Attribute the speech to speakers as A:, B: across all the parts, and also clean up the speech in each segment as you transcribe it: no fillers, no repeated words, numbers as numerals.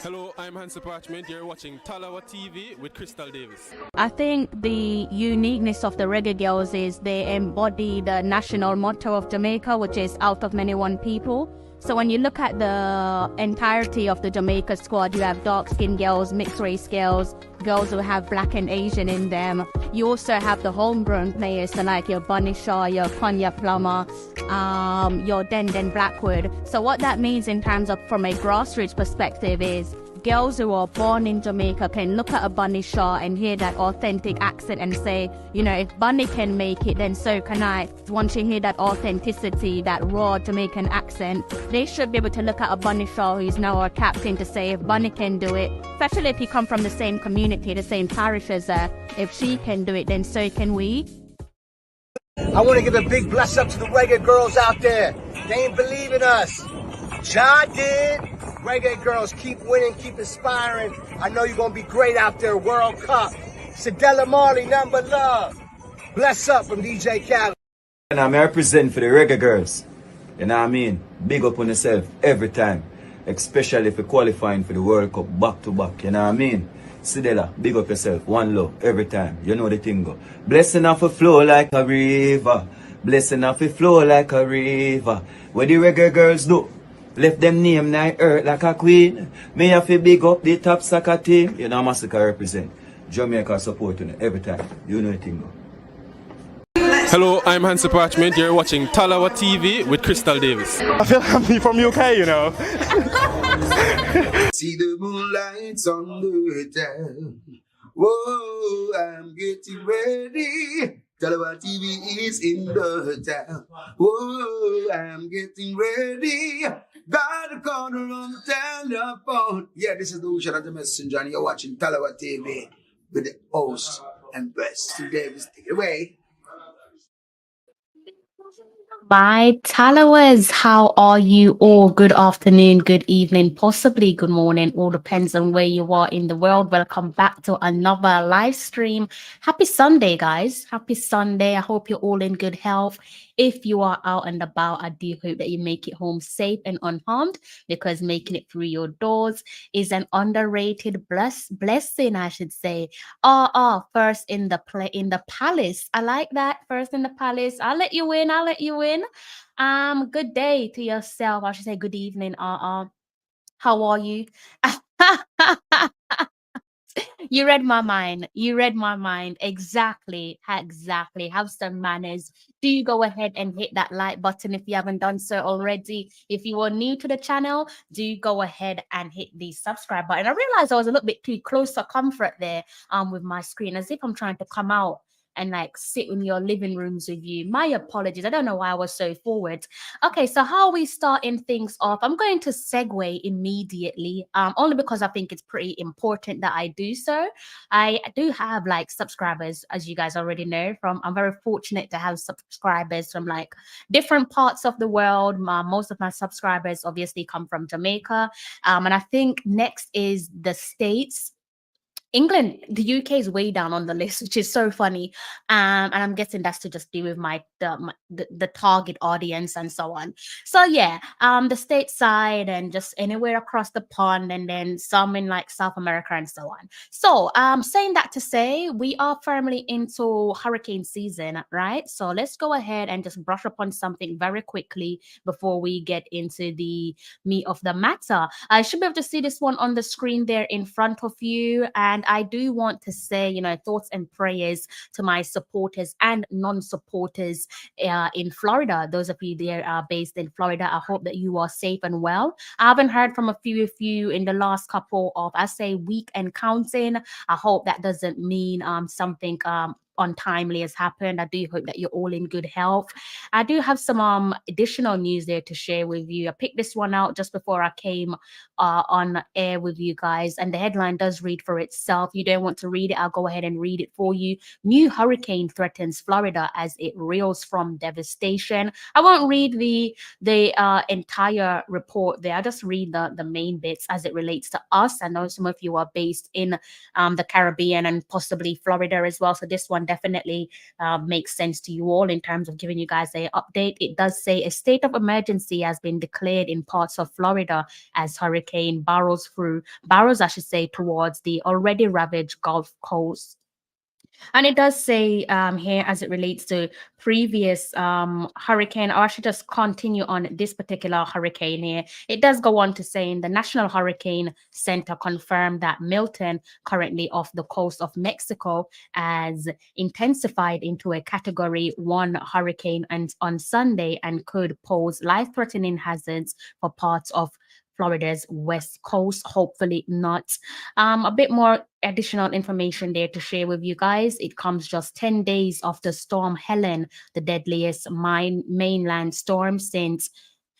A: Hello, I'm Hansa Parchment. You're watching Talawa TV with Crystal Davis.
B: I think the uniqueness of the Reggae Girlz is they embody the national motto of Jamaica, which is out of many one people. So when you look at the entirety of the Jamaica squad, you have dark-skinned girls, mixed-race girls, girls who have black and Asian in them. You also have the homegrown players, so like your Bunny Shaw, your Konya Plummer, your Den Blackwood. So what that means in terms of from a grassroots perspective is girls who are born in Jamaica can look at a Bunny Shaw and hear that authentic accent and say, you know, if Bunny can make it, then so can I. Once you hear that authenticity, that raw Jamaican accent, they should be able to look at a Bunny Shaw who's now our captain to say, if Bunny can do it, especially if you come from the same community, the same parish as her, if she can do it, then so can we.
C: I want to give a big bless up to the Reggae Girlz out there. They ain't believing us. John did. Reggae Girlz, keep winning, keep inspiring. I know you're going to be great out there. World Cup. Sedella Marley, number love. Bless up from DJ Khaled.
D: And I represent for the Reggae Girlz. You know what I mean? Big up on yourself every time. Especially if you're qualifying for the World Cup back to back. You know what I mean? Sedella, big up yourself. One love every time. You know the thing go. Blessing off a flow like a river. Blessing off a flow like a river. What the Reggae Girlz do? Left them name night earth like a queen. Me have to big up the top soccer team. You know Massacre represent. Jamaica supporting it every time. You know the thing go.
A: Hello, I'm Hansa Parchment. You're watching Talawa TV with Crystal Davis.
E: I feel happy from UK, you know.
F: See the moonlights on the town. Whoa, I'm getting ready. Talawa TV is in the town. Whoa, I'm getting ready. Got a corner on the telephone. Yeah, this is the Ocean of the Messenger, and you're watching Talawa TV with the host and best Davis. Take it away.
B: My Talawers, how are you all? Good afternoon, good evening, possibly good morning. All depends on where you are in the world. Welcome back to another live stream. Happy Sunday, guys. Happy Sunday. I hope you're all in good health. If you are out and about, I do hope that you make it home safe and unharmed, because making it through your doors is an underrated blessing, I should say. First in the palace. I like that. First in the palace. I'll let you in. I'll let you in. Good day to yourself. I should say good evening. How are you? You read my mind. You read my mind. Exactly. Exactly. Have some manners. Do you go ahead and hit that like button if you haven't done so already? If you are new to the channel, do go ahead and hit the subscribe button. I realized I was a little bit too close to comfort there with my screen, as if I'm trying to come out and like sit in your living rooms with you. My apologies. I don't know why I was so forward. Okay, so how are we starting things off? I'm going to segue immediately, only because I think it's pretty important that I do so. I do have like subscribers, as you guys already know. I'm very fortunate to have subscribers from like different parts of the world. Most of my subscribers obviously come from Jamaica. And I think next is the States. England, the UK is way down on the list, which is so funny. And I'm guessing that's to just do with the target audience and so on. So yeah, the stateside and just anywhere across the pond, and then some in like South America and so on. So saying that to say, we are firmly into hurricane season, right? So let's go ahead and just brush up on something very quickly before we get into the meat of the matter. I should be able to see this one on the screen there in front of you. And I do want to say, you know, thoughts and prayers to my supporters and non-supporters in Florida. Those of you there are based in Florida, I hope that you are safe and well. I haven't heard from a few of you in the last couple of, I say, week and counting. I hope that doesn't mean something untimely has happened. I do hope that you're all in good health. I do have some additional news there to share with you. I picked this one out just before I came on air with you guys, and the headline does read for itself. You don't want to read it, I'll go ahead and read it for you. New hurricane threatens Florida as it reels from devastation. I won't read the entire report there. I'll just read the main bits as it relates to us. I know some of you are based in the Caribbean and possibly Florida as well, so this one one definitely makes sense to you all in terms of giving you guys a update. It does say a state of emergency has been declared in parts of Florida as hurricane barrels, I should say, towards the already ravaged Gulf Coast. And it does say here, as it relates to previous hurricane, or I should just continue on this particular hurricane here. It does go on to saying the National Hurricane Center confirmed that Milton, currently off the coast of Mexico, has intensified into a Category 1 hurricane and on Sunday and could pose life-threatening hazards for parts of Florida's west coast. Hopefully not. A bit more additional information there to share with you guys. It comes just 10 days after Storm Helen, the deadliest mainland storm since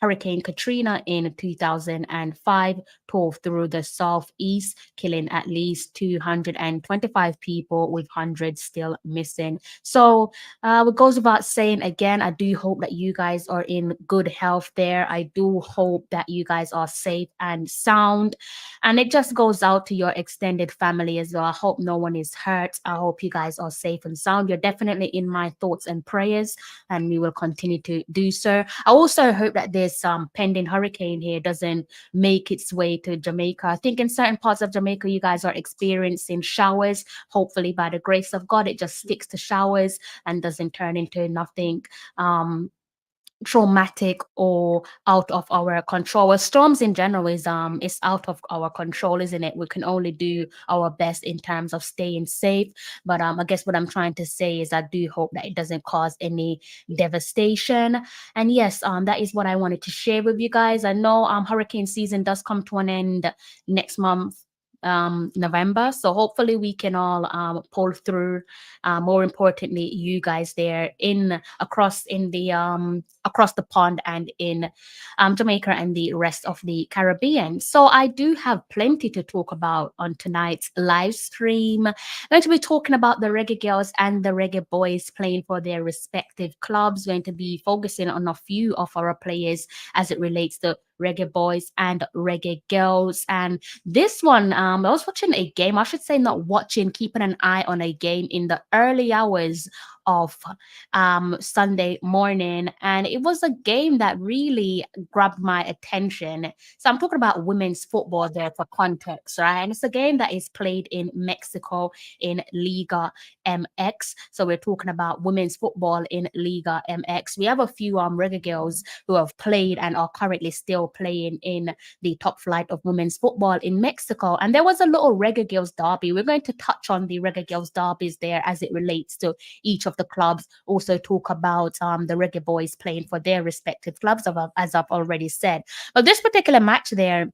B: Hurricane Katrina in 2005 tore through the southeast, killing at least 225 people, with hundreds still missing. So it goes without saying, again, I do hope that you guys are in good health there. I do hope that you guys are safe and sound. And it just goes out to your extended family as well. I hope no one is hurt. I hope you guys are safe and sound. You're definitely in my thoughts and prayers, and we will continue to do so. I also hope that this pending hurricane here doesn't make its way to Jamaica. I think in certain parts of Jamaica, you guys are experiencing showers. Hopefully, by the grace of God, it just sticks to showers and doesn't turn into nothing traumatic or out of our control. Well, storms in general is out of our control, isn't it? We can only do our best in terms of staying safe. But I guess what I'm trying to say is I do hope that it doesn't cause any devastation. And yes, that is what I wanted to share with you guys. I know hurricane season does come to an end next month, November, so hopefully we can all pull through. More importantly, you guys there across the pond and in Jamaica and the rest of the Caribbean. So I do have plenty to talk about on tonight's live stream. I'm going to be talking about the Reggae Girlz and the Reggae Boyz playing for their respective clubs. Going to be focusing on a few of our players as it relates to Reggae Boyz and Reggae Girlz. And this one, I was watching a game, I should say not watching, keeping an eye on a game in the early hours of Sunday morning, and it was a game that really grabbed my attention. So I'm talking about women's football there for context, right? And it's a game that is played in Mexico in Liga MX. So we're talking about women's football in Liga MX. We have a few Reggae Girlz who have played and are currently still playing in the top flight of women's football in Mexico. And there was a little Reggae Girlz derby. We're going to touch on the Reggae Girlz derbies there as it relates to each of the clubs. Also talk about the Reggae Boyz playing for their respective clubs, as I've already said. But this particular match there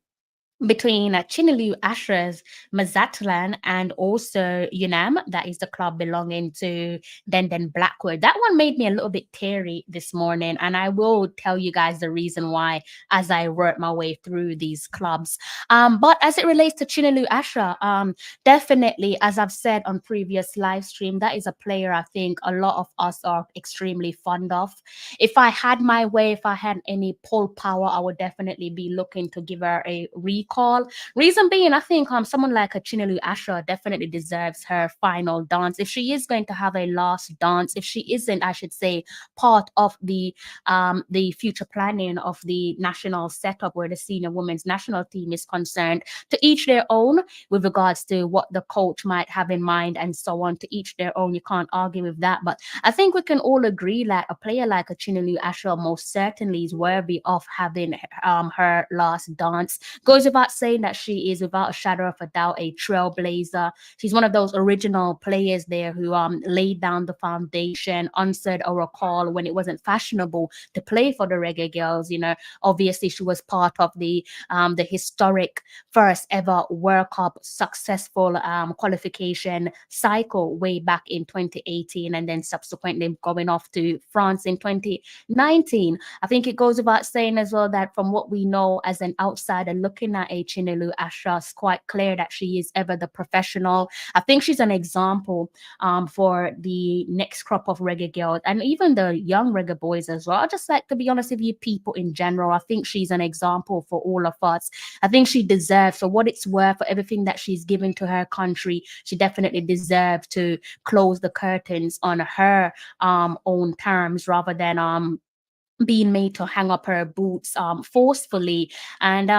B: between Chinelu Ashra's Mazatlan and also UNAM, that is the club belonging to Denden Blackwood. That one made me a little bit teary this morning, and I will tell you guys the reason why as I work my way through these clubs. But as it relates to Chinelu Ashra, definitely, as I've said on previous live stream, that is a player I think a lot of us are extremely fond of. If I had my way, if I had any pull power, I would definitely be looking to give her a recall. Reason being, I think someone like a Chinelu Ashra definitely deserves her final dance. If she is going to have a last dance, if she isn't, I should say, part of the future planning of the national setup where the senior women's national team is concerned, to each their own with regards to what the coach might have in mind and so on. To each their own. You can't argue with that. But I think we can all agree that a player like a Chinelu Ashra most certainly is worthy of having her last dance. Goes without saying that she is, without a shadow of a doubt, a trailblazer. She's one of those original players there who laid down the foundation, answered our call when it wasn't fashionable to play for the Reggae Girlz. You know, obviously she was part of the historic first ever World Cup successful qualification cycle way back in 2018, and then subsequently going off to France in 2019. I think it goes without saying as well that from what we know as an outsider looking at a Chinelu Asha, it's quite clear that she is ever the professional. I think she's an example for the next crop of reggae girls and even the young reggae boys as well. I just like to be honest with you, people in general. I think she's an example for all of us. I think she deserves, for what it's worth, for everything that she's given to her country, she definitely deserves to close the curtains on her own terms rather than being made to hang up her boots forcefully. And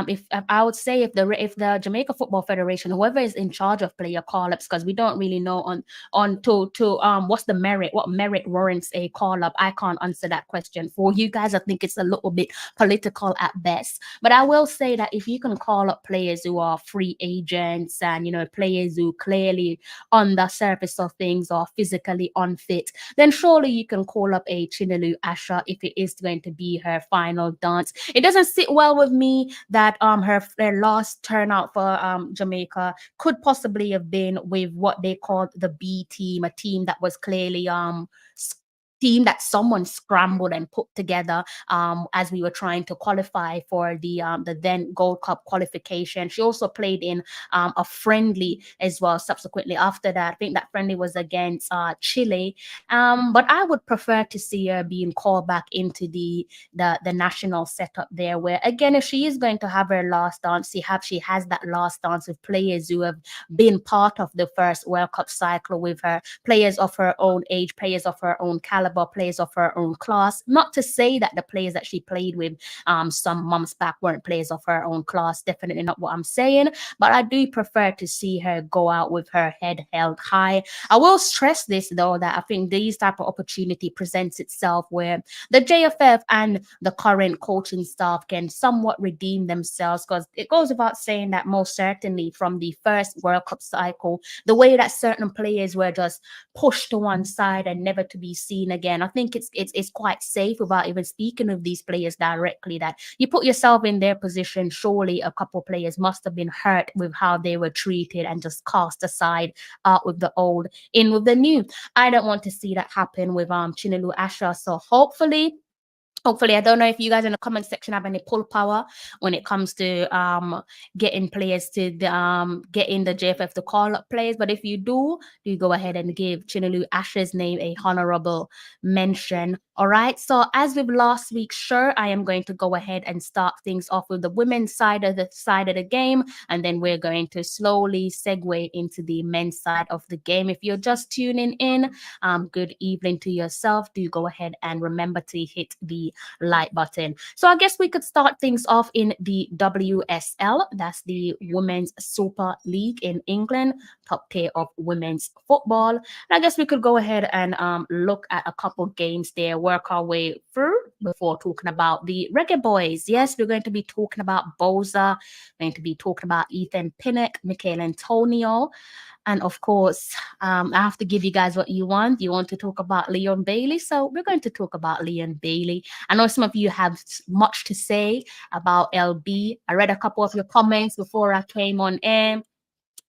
B: if I would say, if the Jamaica Football Federation, whoever is in charge of player call-ups, because we don't really know on what's the merit, what merit warrants a call-up. I can't answer that question for you guys. I think it's a little bit political at best. But I will say that if you can call up players who are free agents and players who clearly on the surface of things are physically unfit, then surely you can call up a Chinelu Asha if it is going to be her final dance. It doesn't sit well with me that her last turnout for Jamaica could possibly have been with what they called the B team, a team that was clearly team that someone scrambled and put together as we were trying to qualify for the then Gold Cup qualification. She also played in a friendly as well subsequently after that. I think that friendly was against Chile. But I would prefer to see her being called back into the national setup there, where again, if she is going to have her last dance, she has that last dance with players who have been part of the first World Cup cycle with her, players of her own age, players of her own caliber, players of her own class. Not to say that the players that she played with some months back weren't players of her own class, definitely not what I'm saying, but I do prefer to see her go out with her head held high. I will stress this though, that I think these type of opportunity presents itself where the JFF and the current coaching staff can somewhat redeem themselves, because it goes without saying that most certainly from the first World Cup cycle, the way that certain players were just pushed to one side and never to be seen again, I think it's quite safe, without even speaking of these players directly, that you put yourself in their position. Surely a couple of players must have been hurt with how they were treated and just cast aside, out with the old, in with the new. I don't want to see that happen with Chinelu Asha. So hopefully, I don't know if you guys in the comment section have any pull power when it comes to getting players to getting the JFF to call up players. But if you do go ahead and give Chinelu Asha's name a honorable mention. All right. So as with last week's show, I am going to go ahead and start things off with the women's side of the game, and then we're going to slowly segue into the men's side of the game. If you're just tuning in, good evening to yourself. Do go ahead and remember to hit the like button. So I guess we could start things off in the WSL. That's the Women's Super League in England, top tier of women's football. And I guess we could go ahead and look at a couple games there, work our way through before talking about the Reggae Boyz. Yes, we're going to be talking about Boza, going to be talking about Ethan Pinnock, Michael Antonio. And of course, I have to give you guys what you want. You want to talk about Leon Bailey, so we're going to talk about Leon Bailey. I know some of you have much to say about LB. I read a couple of your comments before I came on air.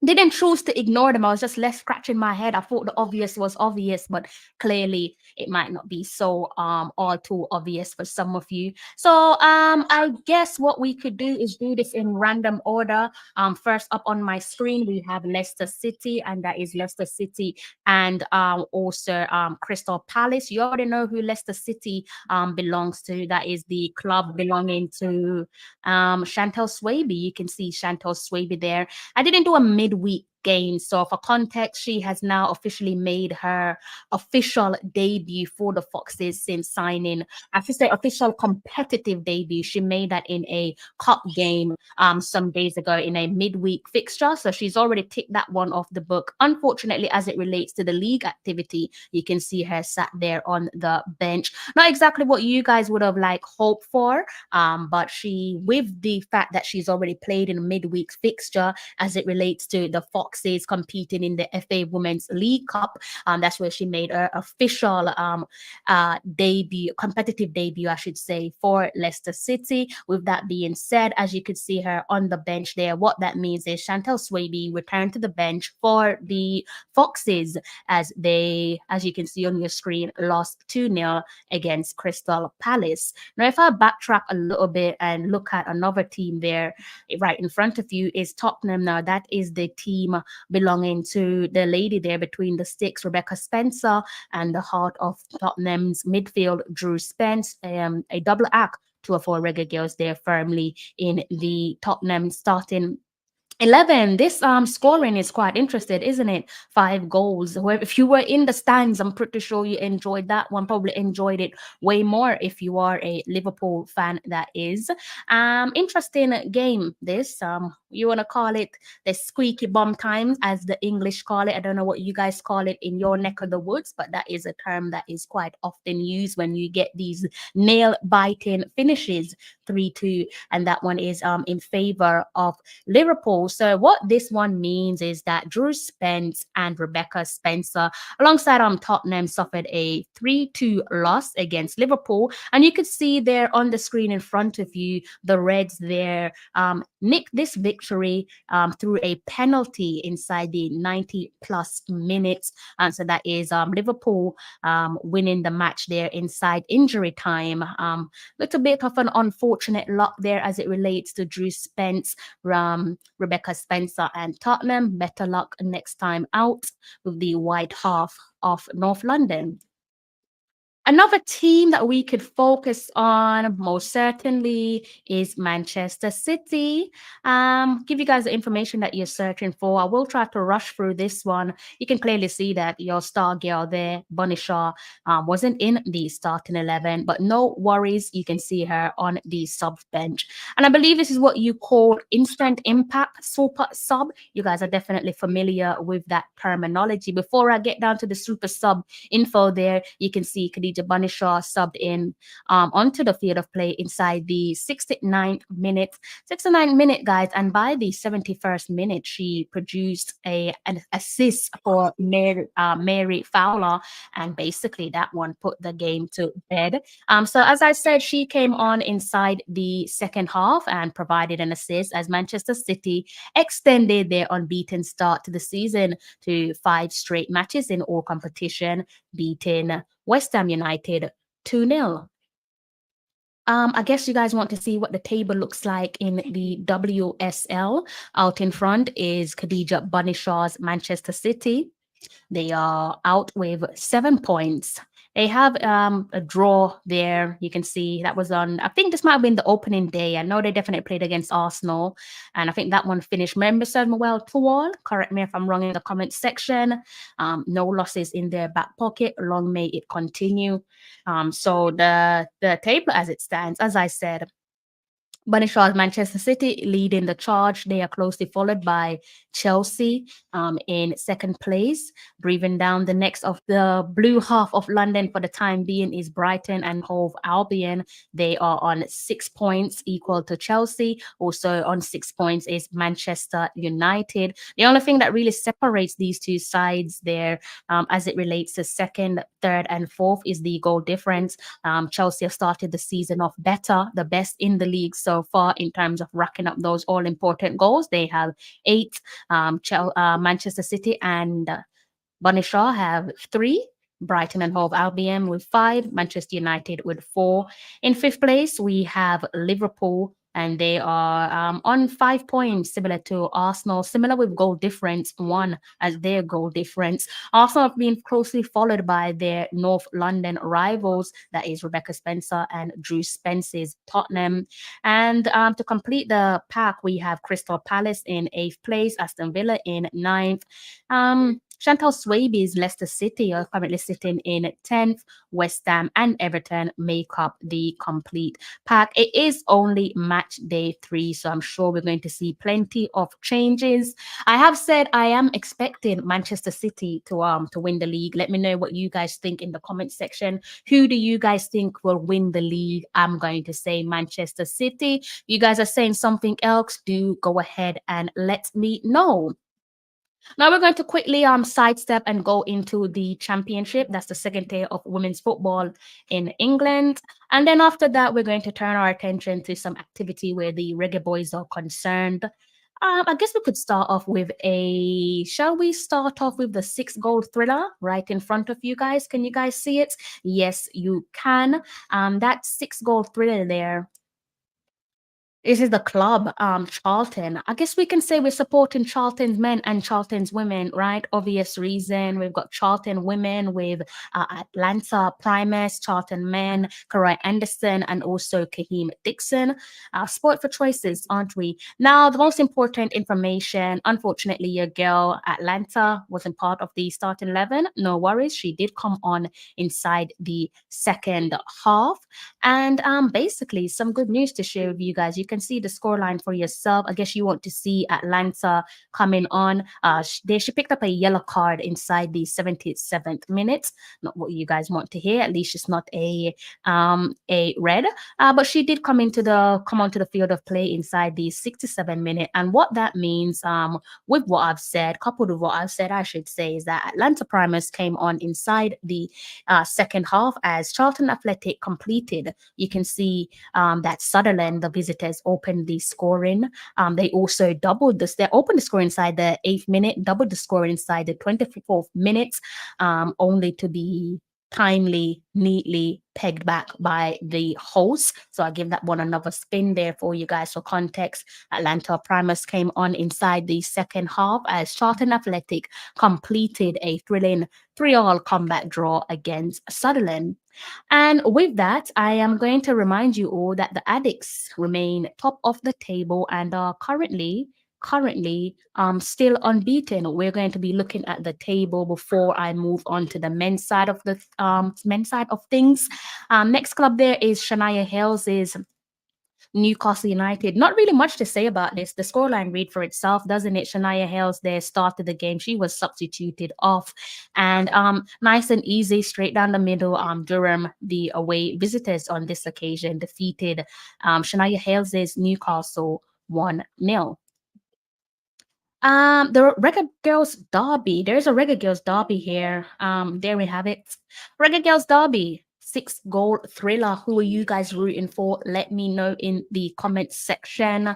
B: Didn't choose to ignore them. I was just left scratching my head. I thought the obvious was obvious, but clearly it might not be so all too obvious for some of you. So I guess what we could do is do this in random order. First up on my screen we have Leicester City, and that is Leicester City and also Crystal Palace. You already know who Leicester City belongs to. That is the club belonging to Chantal Swaby. You can see Chantal Swaby there. I didn't do a midweek game, so for context, she has now officially made her official debut for the Foxes since signing. I should say official competitive debut. She made that in a cup game some days ago in a midweek fixture, so she's already ticked that one off the book. Unfortunately, as it relates to the league activity, you can see her sat there on the bench. Not exactly what you guys would have hoped for, but she, with the fact that she's already played in a midweek fixture as it relates to the Fox Foxes competing in the FA Women's League Cup. That's where she made her official debut, competitive debut, I should say, for Leicester City. With that being said, as you could see her on the bench there, what that means is Chantal Swaby returned to the bench for the Foxes as they, as you can see on your screen, lost 2-0 against Crystal Palace. Now, if I backtrack a little bit and look at another team there right in front of you is Tottenham. Now, that is the team belonging to the lady there between the sticks, Rebecca Spencer, and the heart of Tottenham's midfield, Drew Spence, a double act to a 4 Reggae Girlz there firmly in the Tottenham starting 11. This scoring is quite interesting, isn't it? 5 goals. Where if you were in the stands, I'm pretty sure you enjoyed that one. Probably enjoyed it way more if you are a Liverpool fan, that is. Interesting game, this. You want to call it the squeaky bum times, as the English call it. I don't know what you guys call it in your neck of the woods, but that is a term that is quite often used when you get these nail-biting finishes, 3-2, and that one is in favor of Liverpool. So what this one means is that Drew Spence and Rebecca Spencer, alongside Tottenham, suffered a 3-2 loss against Liverpool. And you could see there on the screen in front of you, the Reds there nicked this victory through a penalty inside the 90-plus minutes. And so that is Liverpool winning the match there inside injury time. Little bit of an unfortunate luck there as it relates to Drew Spence, Rebecca Spencer and Tottenham. Better luck next time out with the white half of North London. Another team that we could focus on most certainly is Manchester City. Give you guys the information that you're searching for. I will try to rush through this one. You can clearly see that your star girl there, Bunny Shaw, wasn't in the starting 11, but no worries. You can see her on the sub bench. And I believe this is what you call instant impact super sub. You guys are definitely familiar with that terminology. Before I get down to the super sub info there, you can see Khadija Bunny Shaw subbed in onto the field of play inside the 69th minute. 69th minute, guys, and by the 71st minute, she produced an assist for Mary Fowler, and basically that one put the game to bed. So as I said, she came on inside the second half and provided an assist as Manchester City extended their unbeaten start to the season to 5 straight matches in all competition, beating West Ham United 2-0. I guess you guys want to see what the table looks like in the WSL. Out in front is Khadija Bunny Shaw's Manchester City. They are out with 7 points. They have a draw there. You can see that was on, I think this might have been the opening day. I know they definitely played against Arsenal. And I think that one finished, remember, well, 2-all. Correct me if I'm wrong in the comment section. No losses in their back pocket. Long may it continue. So the table as it stands, as I said, Bunny Shaw's Manchester City leading the charge. They are closely followed by Chelsea in second place. Breathing down the necks of the blue half of London for the time being is Brighton and Hove Albion. They are on 6 points, equal to Chelsea. Also on 6 points is Manchester United. The only thing that really separates these two sides there as it relates to second, third, and fourth is the goal difference. Chelsea have started the season off better, the best in the league so far in terms of racking up those all-important goals. They have 8. Manchester City and Bunny Shaw have 3. Brighton and Hove Albion with 5. Manchester United with 4. In 5th place, we have Liverpool, and they are on 5 points, similar to Arsenal, similar with goal difference, 1 as their goal difference. Arsenal have been closely followed by their North London rivals, that is Rebecca Spencer and Drew Spence's Tottenham. And to complete the pack, we have Crystal Palace in 8th place, Aston Villa in 9th. Chantal Swaby's Leicester City are currently sitting in 10th. West Ham and Everton make up the complete pack. It is only match day 3, so I'm sure we're going to see plenty of changes. I have said I am expecting Manchester City to win the league. Let me know what you guys think in the comment section. Who do you guys think will win the league? I'm going to say Manchester City. You guys are saying something else, do go ahead and let me know. Now we're going to quickly sidestep and go into the championship. That's the second day of women's football in England. And then after that, we're going to turn our attention to some activity where the Reggae Boys are concerned. I guess we could start off with shall we start off with the 6-goal thriller right in front of you guys? Can you guys see it? Yes, you can. That 6-goal thriller there. This is the club, Charlton. I guess we can say we're supporting Charlton's men and Charlton's women, right? Obvious reason. We've got Charlton women with Atlanta Primus, Charlton men, Karai Anderson, and also Kahim Dixon. Sport for choices, aren't we? Now, the most important information, unfortunately, your girl Atlanta wasn't part of the starting 11. No worries. She did come on inside the second half. And basically, some good news to share with you guys. You can see the scoreline for yourself. I guess you want to see Atlanta coming on. She picked up a yellow card inside the 77th minute. Not what you guys want to hear. At least it's not a red. But she did come onto the field of play inside the 67th minute. And what that means, with what I've said, coupled with what I've said, I should say, is that Atlanta Primus came on inside the second half as Charlton Athletic completed. You can see that Sutherland, the visitors, opened the scoring. They also doubled this. They opened the score inside the 8th minute, doubled the score inside the 24th minute, only to be timely, neatly pegged back by the host. So I give that one another spin there for you guys for context. Atlanta Primus came on inside the second half as Charlton Athletic completed a thrilling 3-all comeback draw against Sutherland. And with that, I am going to remind you all that the Addicts remain top of the table and are currently still unbeaten. We're going to be looking at the table before I move on to the men's side of things. Next club there is Shania Hill's Newcastle United. Not really much to say about this. The scoreline read for itself, doesn't it? Shania Hills there started the game. She was substituted off. And nice and easy, straight down the middle. Durham, the away visitors on this occasion, defeated Shania Hills' Newcastle 1-0. The Reggae Girlz Derby. There's a Reggae Girlz Derby here. There we have it. Reggae Girlz Derby. 6-goal thriller. Who are you guys rooting for? Let me know in the comments section.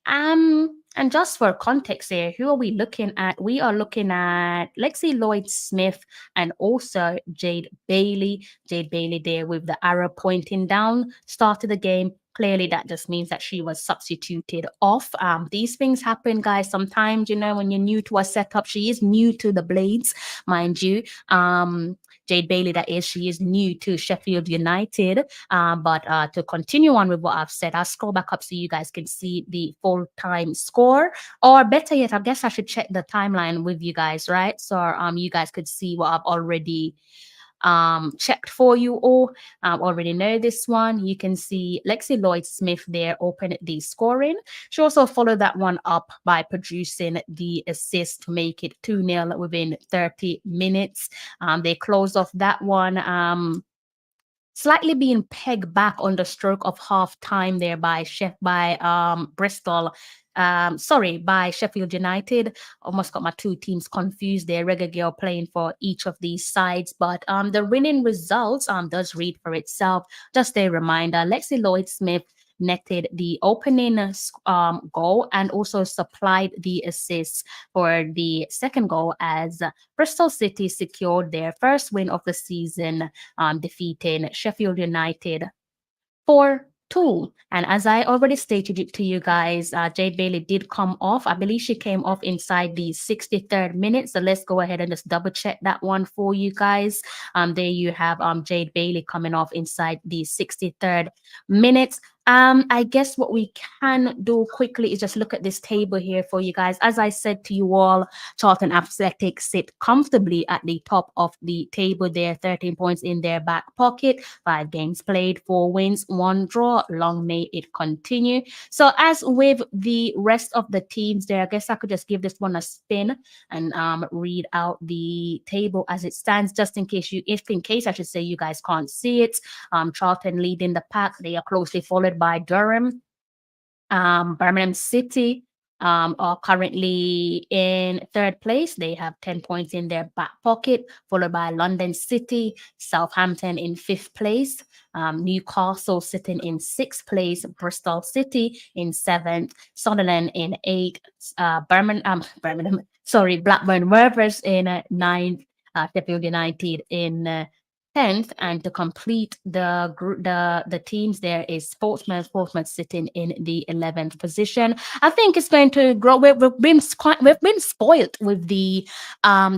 B: And just for context here, who are we looking at? We are looking at, let's see, Lloyd-Smith and also Jade Bailey. Jade Bailey there with the arrow pointing down. Started the game. Clearly, that just means that she was substituted off. These things happen, guys. Sometimes, when you're new to a setup, she is new to the Blades, mind you. Jade Bailey, that is, she is new to Sheffield United. But to continue on with what I've said, I'll scroll back up so you guys can see the full-time score. Or better yet, I guess I should check the timeline with you guys, right? So you guys could see what I've already checked for you all. Already know this one. You can see Lexi Lloyd-Smith there open the scoring. She also followed that one up by producing the assist to make it 2-0 within 30 minutes. They closed off that one. Slightly being pegged back on the stroke of half time there by Bristol. By Sheffield United. Almost got my two teams confused there. Reggae Girl playing for each of these sides, but the winning results does read for itself. Just a reminder: Lexi Lloyd-Smith netted the opening goal and also supplied the assist for the second goal as Bristol City secured their first win of the season, defeating Sheffield United 4-2. And as I already stated it to you guys, Jade Bailey did come off. I believe she came off inside the 63rd minute. So let's go ahead and just double check that one for you guys. There you have Jade Bailey coming off inside the 63rd minute. I guess what we can do quickly is just look at this table here for you guys. As I said to you all, Charlton Athletic sit comfortably at the top of the table there, 13 points in their back pocket, 5 games played, 4 wins, 1 draw. Long may it continue. So as with the rest of the teams there, I guess I could just give this one a spin and read out the table as it stands, just in case I should say you guys can't see it. Charlton leading the pack. They are closely followed by Durham, Birmingham City, are currently in third place. They have 10 points in their back pocket, followed by London City, Southampton in fifth place, Newcastle sitting in sixth place, Bristol City in seventh, Sunderland in eighth, Blackburn Rovers in ninth, Sheffield United in 10th, and to complete the teams there is Portsmouth sitting in the 11th position. I think it's going to grow. We've been spoiled with the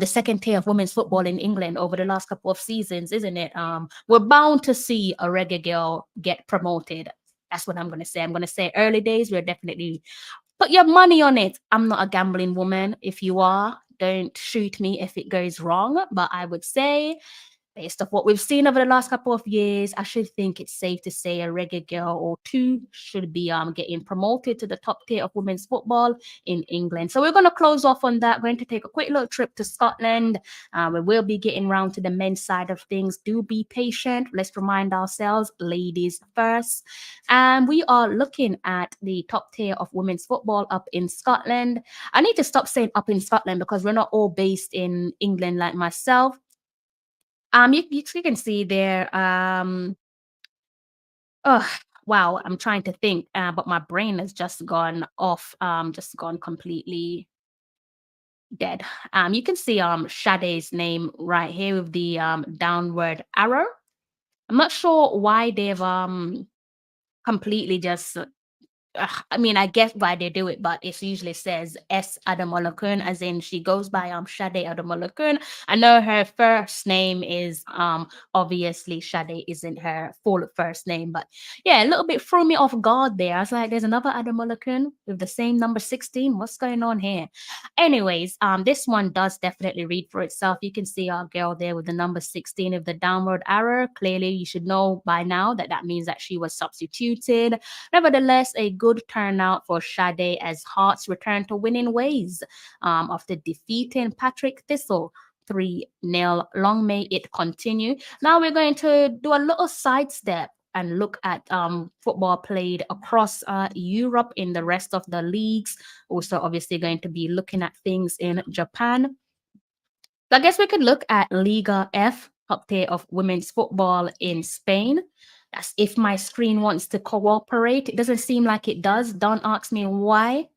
B: second tier of women's football in England over the last couple of seasons, isn't it? We're bound to see a Reggae Girl get promoted. That's what I'm going to say. I'm going to say early days, we're definitely put your money on it. I'm not a gambling woman. If you are, don't shoot me if it goes wrong. But I would say, based off what we've seen over the last couple of years, I should think it's safe to say a Reggae Girl or two should be getting promoted to the top tier of women's football in England. So we're going to close off on that. We're going to take a quick little trip to Scotland. We will be getting round to the men's side of things. Do be patient. Let's remind ourselves, ladies first. And we are looking at the top tier of women's football up in Scotland. I need to stop saying up in Scotland because we're not all based in England like myself. You can see there. Oh, wow. I'm trying to think, but my brain has just gone off. Just gone completely dead. You can see Sade's name right here with the downward arrow. I'm not sure why they've completely just. I mean, I guess why they do it, but it usually says S. Adamolakun, as in she goes by Sade Adamolakun. I know her first name is obviously Sade isn't her full first name, but yeah, a little bit threw me off guard there. I was like, there's another Adamolakun with the same number 16. What's going on here? Anyways, this one does definitely read for itself. You can see our girl there with the number 16 of the downward arrow. Clearly, you should know by now that that means that she was substituted. Nevertheless, a good turnout for Sade as Hearts return to winning ways after defeating Patrick Thistle 3-0. Long may it continue. Now we're going to do a little sidestep and look at football played across Europe in the rest of the leagues. Also, obviously, going to be looking at things in Japan. So I guess we could look at Liga F, top tier of women's football in Spain. That's if my screen wants to cooperate. It doesn't seem like it does. Don't ask me why.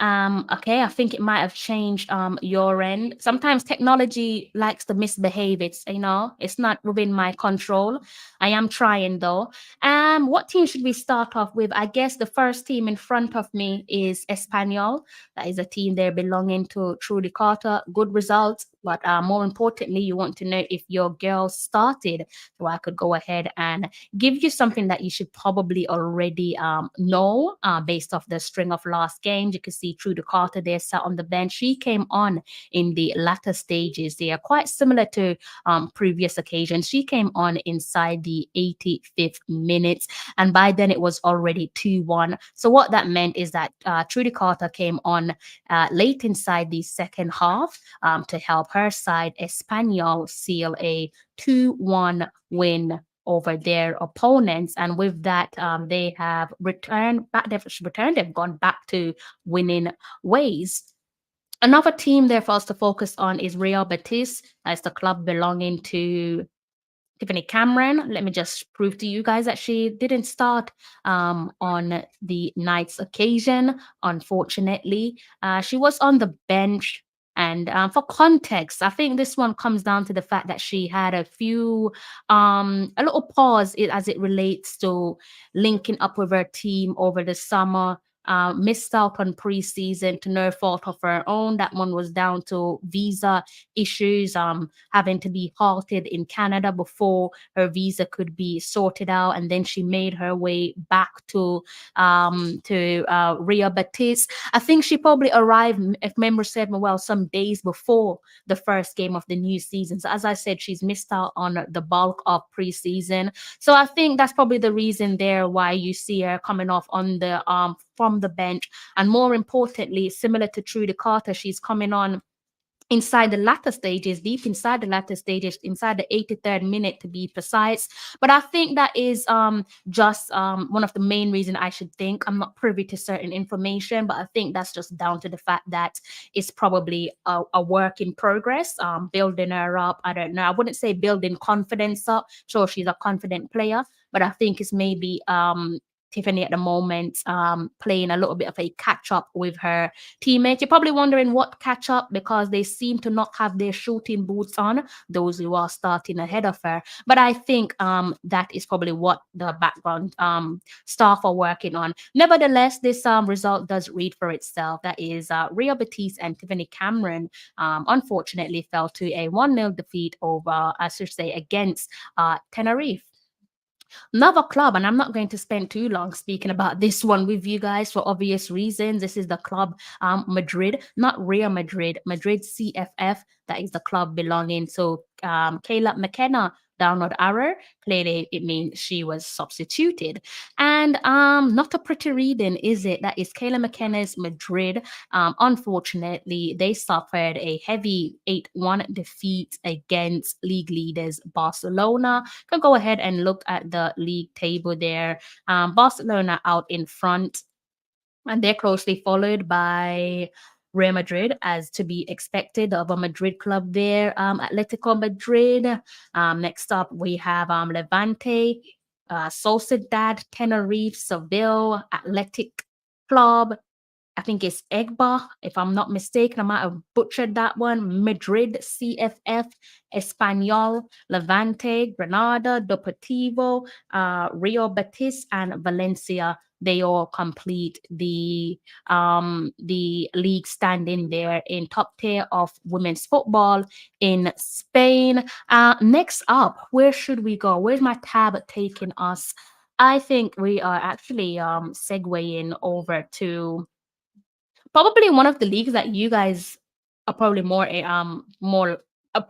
B: Okay, I think it might have changed your end. Sometimes technology likes to misbehave. It's not within my control. I am trying though. What team should we start off with? I guess the first team in front of me is Espanyol. That is a team there belonging to Trudy Carter. Good results, but more importantly, you want to know if your girl started. So I could go ahead and give you something that you should probably already know based off the string of last games. You can see Trudy Carter there sat on the bench. She came on in the latter stages. They are quite similar to previous occasions. She came on inside the 85th minutes, and by then it was already 2-1. So what that meant is that Trudy Carter came on late inside the second half to help her side Espanyol seal a 2-1 win over their opponents, and with that they have returned back. They've gone back to winning ways. Another team there for us to focus on is Real Betis. That's the club belonging to Tiffany Cameron. Let me just prove to you guys that she didn't start on the night's occasion. Unfortunately, she was on the bench. And for context, I think this one comes down to the fact that she had a little pause as it relates to linking up with her team over the summer. Missed out on preseason to no fault of her own. That one was down to visa issues, having to be halted in Canada before her visa could be sorted out, and then she made her way back to Real Betis. I think she probably arrived, if memory serves me well, some days before the first game of the new season. So as I said, she's missed out on the bulk of preseason. So I think that's probably the reason there why you see her coming off on the from the bench. And more importantly, similar to Trudy Carter, she's coming on inside the latter stages, deep inside the latter stages, inside the 83rd minute to be precise. But I think that is just one of the main reasons I should think. I'm not privy to certain information, but I think that's just down to the fact that it's probably a work in progress, building her up. I don't know. I wouldn't say building confidence up. Sure, she's a confident player, but I think it's maybe Tiffany at the moment playing a little bit of a catch up with her teammates. You're probably wondering what catch up, because they seem to not have their shooting boots on, those who are starting ahead of her. But I think that is probably what the background staff are working on. Nevertheless, this result does read for itself. That is Ria Batiste and Tiffany Cameron unfortunately fell to a 1-0 defeat over, I should say, against Tenerife. Another club, and I'm not going to spend too long speaking about this one with you guys for obvious reasons. This is the club Madrid, not Real Madrid, Madrid CFF. That is the club belonging to Kayla McKenna. Downward arrow, clearly it means she was substituted. And not a pretty reading, is it? That is Kayla McKenna's Madrid. Unfortunately, they suffered a heavy 8-1 defeat against league leaders Barcelona. You can go ahead and look at the league table there. Barcelona out in front, and they're closely followed by Real Madrid, as to be expected of a Madrid club there. Atletico Madrid. Next up, we have Levante, Sociedad, Tenerife, Seville, Athletic Club. I think it's Egba, if I'm not mistaken. I might have butchered that one. Madrid, CFF, Espanyol, Levante, Granada, Deportivo, Rio Betis, and Valencia. They all complete the league standing there in top tier of women's football in Spain. Next up, where should we go? Where's my tab taking us? I think we are actually segueing over to probably one of the leagues that you guys are probably more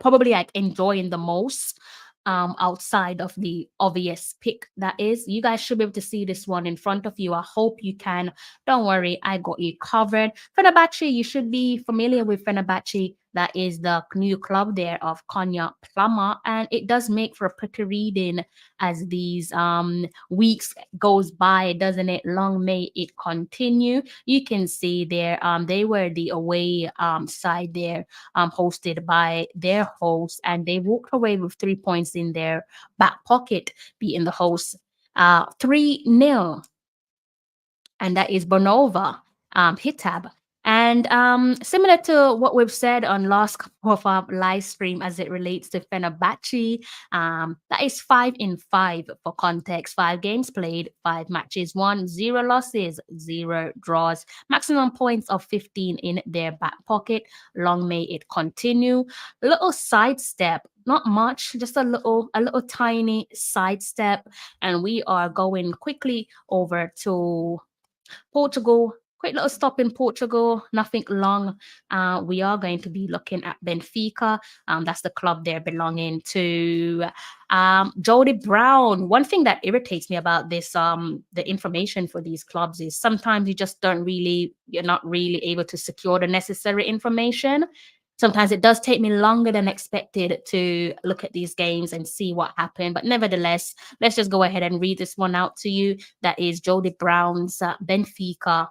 B: probably like enjoying the most outside of the obvious pick. That is, you guys should be able to see this one in front of you. I hope you can. Don't worry, I got you covered. Fenerbahce, you should be familiar with Fenerbahce. That is the new club there of Konya Plama, and it does make for a pretty reading as these weeks goes by, doesn't it? Long may it continue. You can see there they were the away side there, hosted by their hosts, and they walked away with 3 points in their back pocket, beating the hosts 3-0, and that is Bonova Hitab. And similar to what we've said on last couple of our live stream as it relates to Fenerbahce, that is 5-5 for context. 5 games played, 5 matches won, 0 losses, 0 draws. Maximum points of 15 in their back pocket. Long may it continue. A little sidestep, not much, just a little tiny sidestep, and we are going quickly over to Portugal. Quick little stop in Portugal, nothing long. We are going to be looking at Benfica. That's the club they're belonging to Jody Brown. One thing that irritates me about this, the information for these clubs is sometimes you're not really able to secure the necessary information. Sometimes it does take me longer than expected to look at these games and see what happened. But nevertheless, let's just go ahead and read this one out to you. That is Jody Brown's Benfica.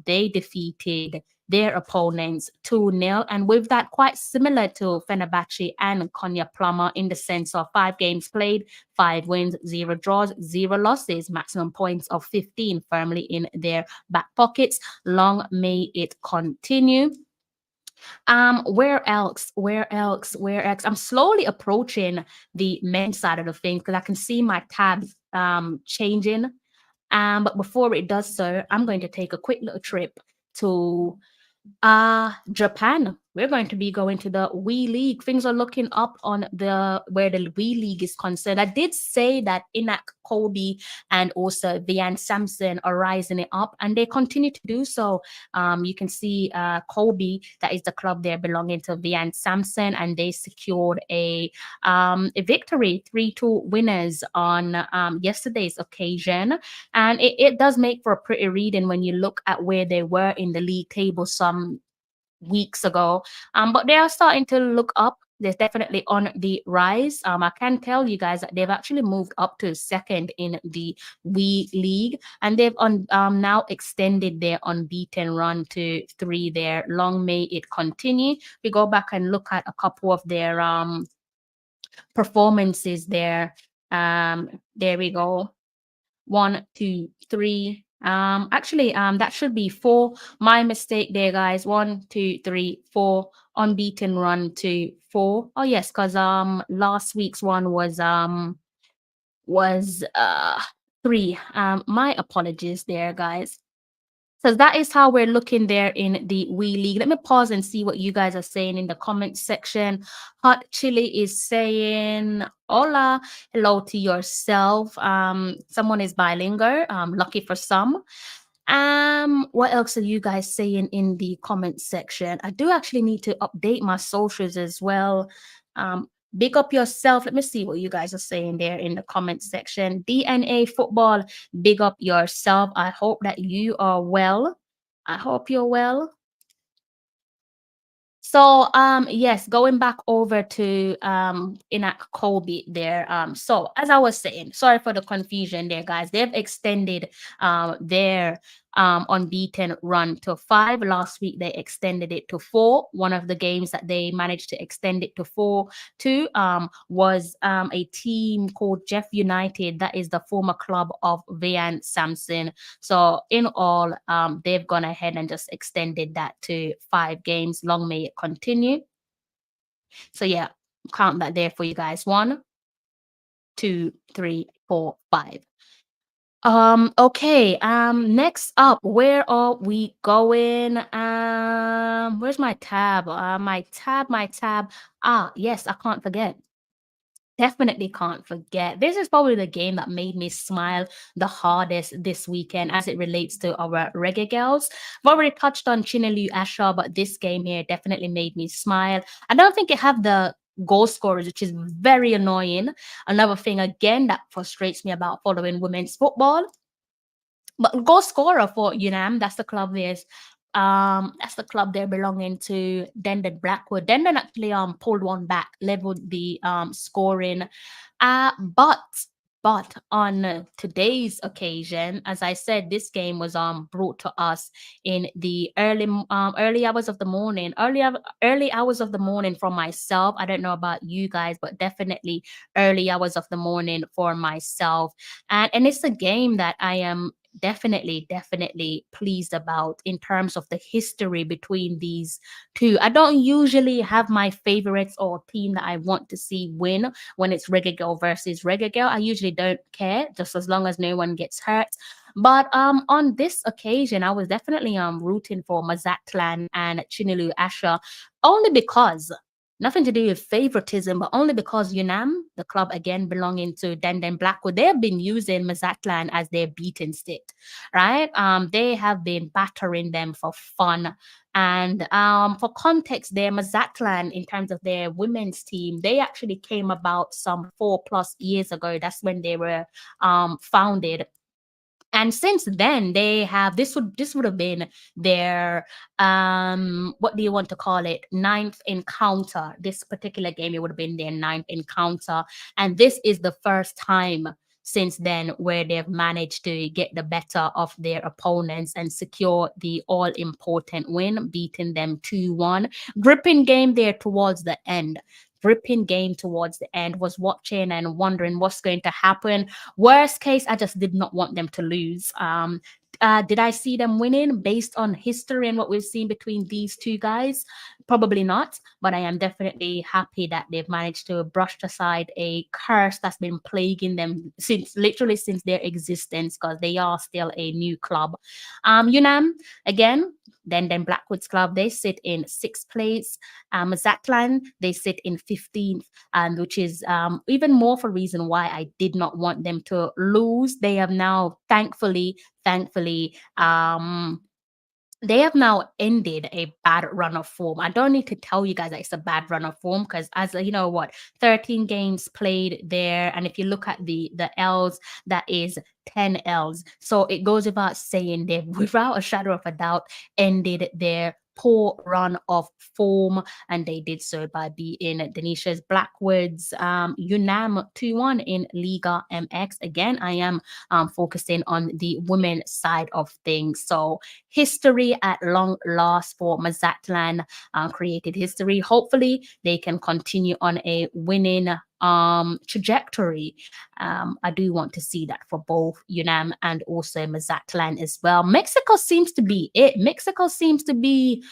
B: They defeated their opponents 2-0. And with that, quite similar to Fenerbahce and Konya Plama in the sense of 5 games played, 5 wins, 0 draws, 0 losses, maximum points of 15 firmly in their back pockets. Long may it continue. Where else? I'm slowly approaching the men's side of the thing because I can see my tabs changing. But before it does so, I'm going to take a quick little trip to Japan. We're going to be going to the Wii League. Things are looking up on where the Wii League is concerned. I did say that Inak Kobe and also Vian Samson are rising it up, and they continue to do so. You can see Kobe, that is the club there belonging to Vian Samson, and they secured a victory, 3-2 winners on yesterday's occasion. And it does make for a pretty reading when you look at where they were in the league table some weeks ago. But they are starting to look up. They're definitely on the rise. I can tell you guys that they've actually moved up to second in the WE League, and they've now extended their unbeaten run to 3 there. Long may it continue. We go back and look at a couple of their performances there. There we go. 1, 2, 3. Actually, that should be 4. My mistake there, guys. 1, 2, 3, 4. Unbeaten run to 4. Oh yes, because last week's one was 3. My apologies there, guys. So that is how we're looking there in the WE League. Let me pause and see what you guys are saying in the comment section. Hot Chili is saying, hola, hello to yourself. Someone is bilingual, lucky for some. What else are you guys saying in the comment section? I do actually need to update my socials as well. Big up yourself. Let me see what you guys are saying there in the comment section. DNA Football, big up yourself. I hope that you are well. I hope you're well. So yes, going back over to Inak Kobe there. So as I was saying, sorry for the confusion there, guys. They've extended their unbeaten run to 5. Last week they extended it to 4. One of the games that they managed to extend it to 4 to was a team called Jeff United. That is the former club of Vian Samson. So in all, they've gone ahead and just extended that to 5 games. Long may it continue. So yeah, count that there for you guys. 1, 2, 3, 4, 5. Okay, next up, where are we going? Where's my tab? My tab. Ah, yes, I can't forget. Definitely can't forget. This is probably the game that made me smile the hardest this weekend as it relates to our Reggae Girlz. I've already touched on Chinelu Asha, but this game here definitely made me smile. I don't think it have the goal scorers, which is very annoying. Another thing again that frustrates me about following women's football. But goal scorer for UNAM, that's the club that's the club they're belonging to. Dendon Blackwood. Dendon actually pulled one back, leveled the scoring. But on today's occasion, as I said, this game was brought to us in the early hours of the morning. Early hours of the morning for myself. I don't know about you guys, but definitely early hours of the morning for myself. And it's a game that I am definitely pleased about in terms of the history between these two. I don't usually have my favorites or team that I want to see win when it's Reggae Girl versus Reggae Girl. I usually don't care, just as long as no one gets hurt. But on this occasion, I was definitely rooting for Mazatlan and Chinelu Asha, only because nothing to do with favoritism, but only because UNAM, the club again belonging to Denden Blackwood, they have been using Mazatlan as their beating stick, right? They have been battering them for fun. And for context, their Mazatlan, in terms of their women's team, they actually came about some 4+ years ago. That's when they were founded. And since then, they have this would have been their what do you want to call it, 9th encounter. This particular game, it would have been their 9th encounter, and this is the first time since then where they've managed to get the better of their opponents and secure the all-important win, beating them 2-1. Gripping game there towards the end. Gripping game towards the end. Was watching and wondering what's going to happen. Worst case, I just did not want them to lose. Did I see them winning based on history and what we've seen between these two guys? Probably not, but I am definitely happy that they've managed to brush aside a curse that's been plaguing them literally since their existence, because they are still a new club. UNAM, again, then Blackwood's club, they sit in 6th place. Mazatlan, they sit in 15th, and which is even more for reason why I did not want them to lose. They have now, thankfully, they have now ended a bad run of form. I don't need to tell you guys that it's a bad run of form, because as you know what, 13 games played there, and if you look at the L's, that is 10 L's. So it goes without saying they've, without a shadow of a doubt, ended their poor run of form, and they did so by beating Denisha's Blackwood's UNAM 2-1 in Liga MX. Again, I am focusing on the women's side of things. So history at long last for Mazatlan, created history. Hopefully they can continue on a winning trajectory. I do want to see that for both UNAM and also Mazatlan as well. Mexico seems to be it. Mexico seems to be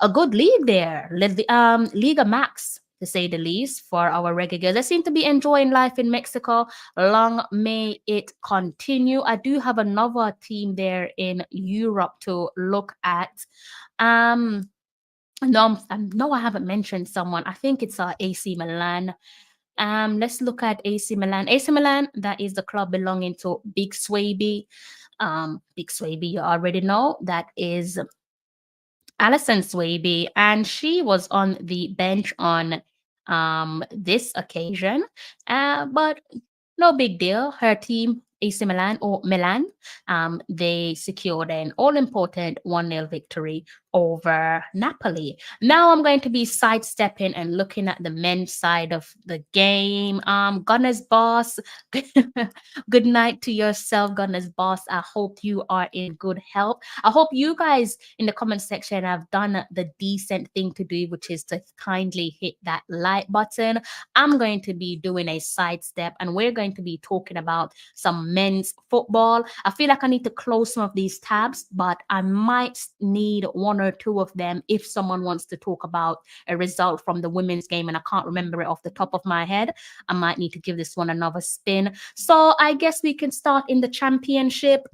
B: a good league there. Liga Max, to say the least, for our Reggae Girls. They seem to be enjoying life in Mexico. Long may it continue. I do have another team there in Europe to look at. No, I haven't mentioned someone. I think it's AC Milan. Let's look at AC Milan. AC Milan, that is the club belonging to Big Swaby. Big Swaby, you already know, that is Alison Swaby, and she was on the bench on this occasion. But no big deal. Her team, AC Milan or Milan, they secured an all-important 1-0 victory over Napoli. Now I'm going to be sidestepping and looking at the men's side of the game. Gunners Boss, good night to yourself, Gunners Boss. I hope you are in good health. I hope you guys in the comment section have done the decent thing to do, which is to kindly hit that like button. I'm going to be doing a sidestep, and we're going to be talking about some men's football. I feel like I need to close some of these tabs, but I might need one or two of them if someone wants to talk about a result from the women's game and I can't remember it off the top of my head. I might need to give this one another spin. So I guess we can start in the championship.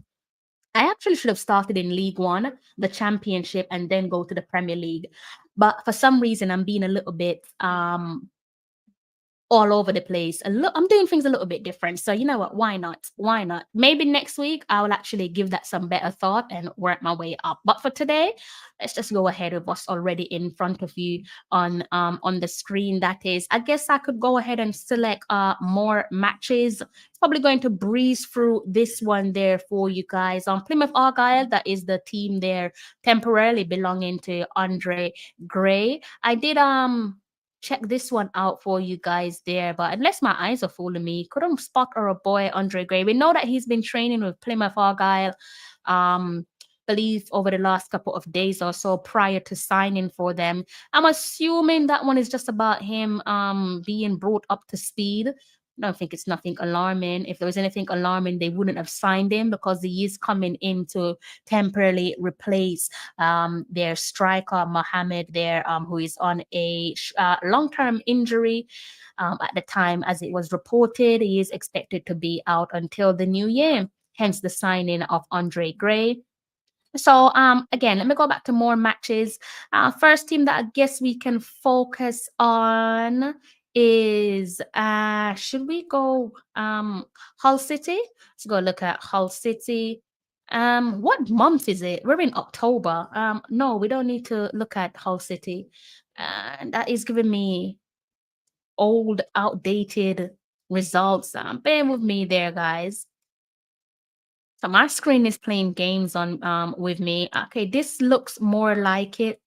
B: I actually should have started in League One, the championship, and then go to the Premier League. But for some reason, I'm being a little bit all over the place. I'm doing things a little bit different. So you know what? Why not? Why not? Maybe next week I will actually give that some better thought and work my way up. But for today, let's just go ahead with what's already in front of you on the screen. That is, I guess I could go ahead and select more matches. It's probably going to breeze through this one there for you guys. Plymouth Argyle, that is the team there temporarily belonging to Andre Gray. I did check this one out for you guys there, but unless my eyes are fooling me, couldn't spot our boy Andre Gray. We know that he's been training with Plymouth Argyle, believe over the last couple of days or so prior to signing for them. I'm assuming that one is just about him being brought up to speed. I don't think it's nothing alarming. If there was anything alarming, they wouldn't have signed him, because he is coming in to temporarily replace their striker, Mohammed, there, who is on a long-term injury. At the time, as it was reported, he is expected to be out until the new year, hence the signing of Andre Gray. So again, let me go back to more matches. First team that I guess we can focus on is should we go Hull City? Let's go look at Hull City. What month is it? We're in October. No, we don't need to look at Hull City. That is giving me old, outdated results. Bear with me there, guys. So my screen is playing games on with me. Okay, this looks more like it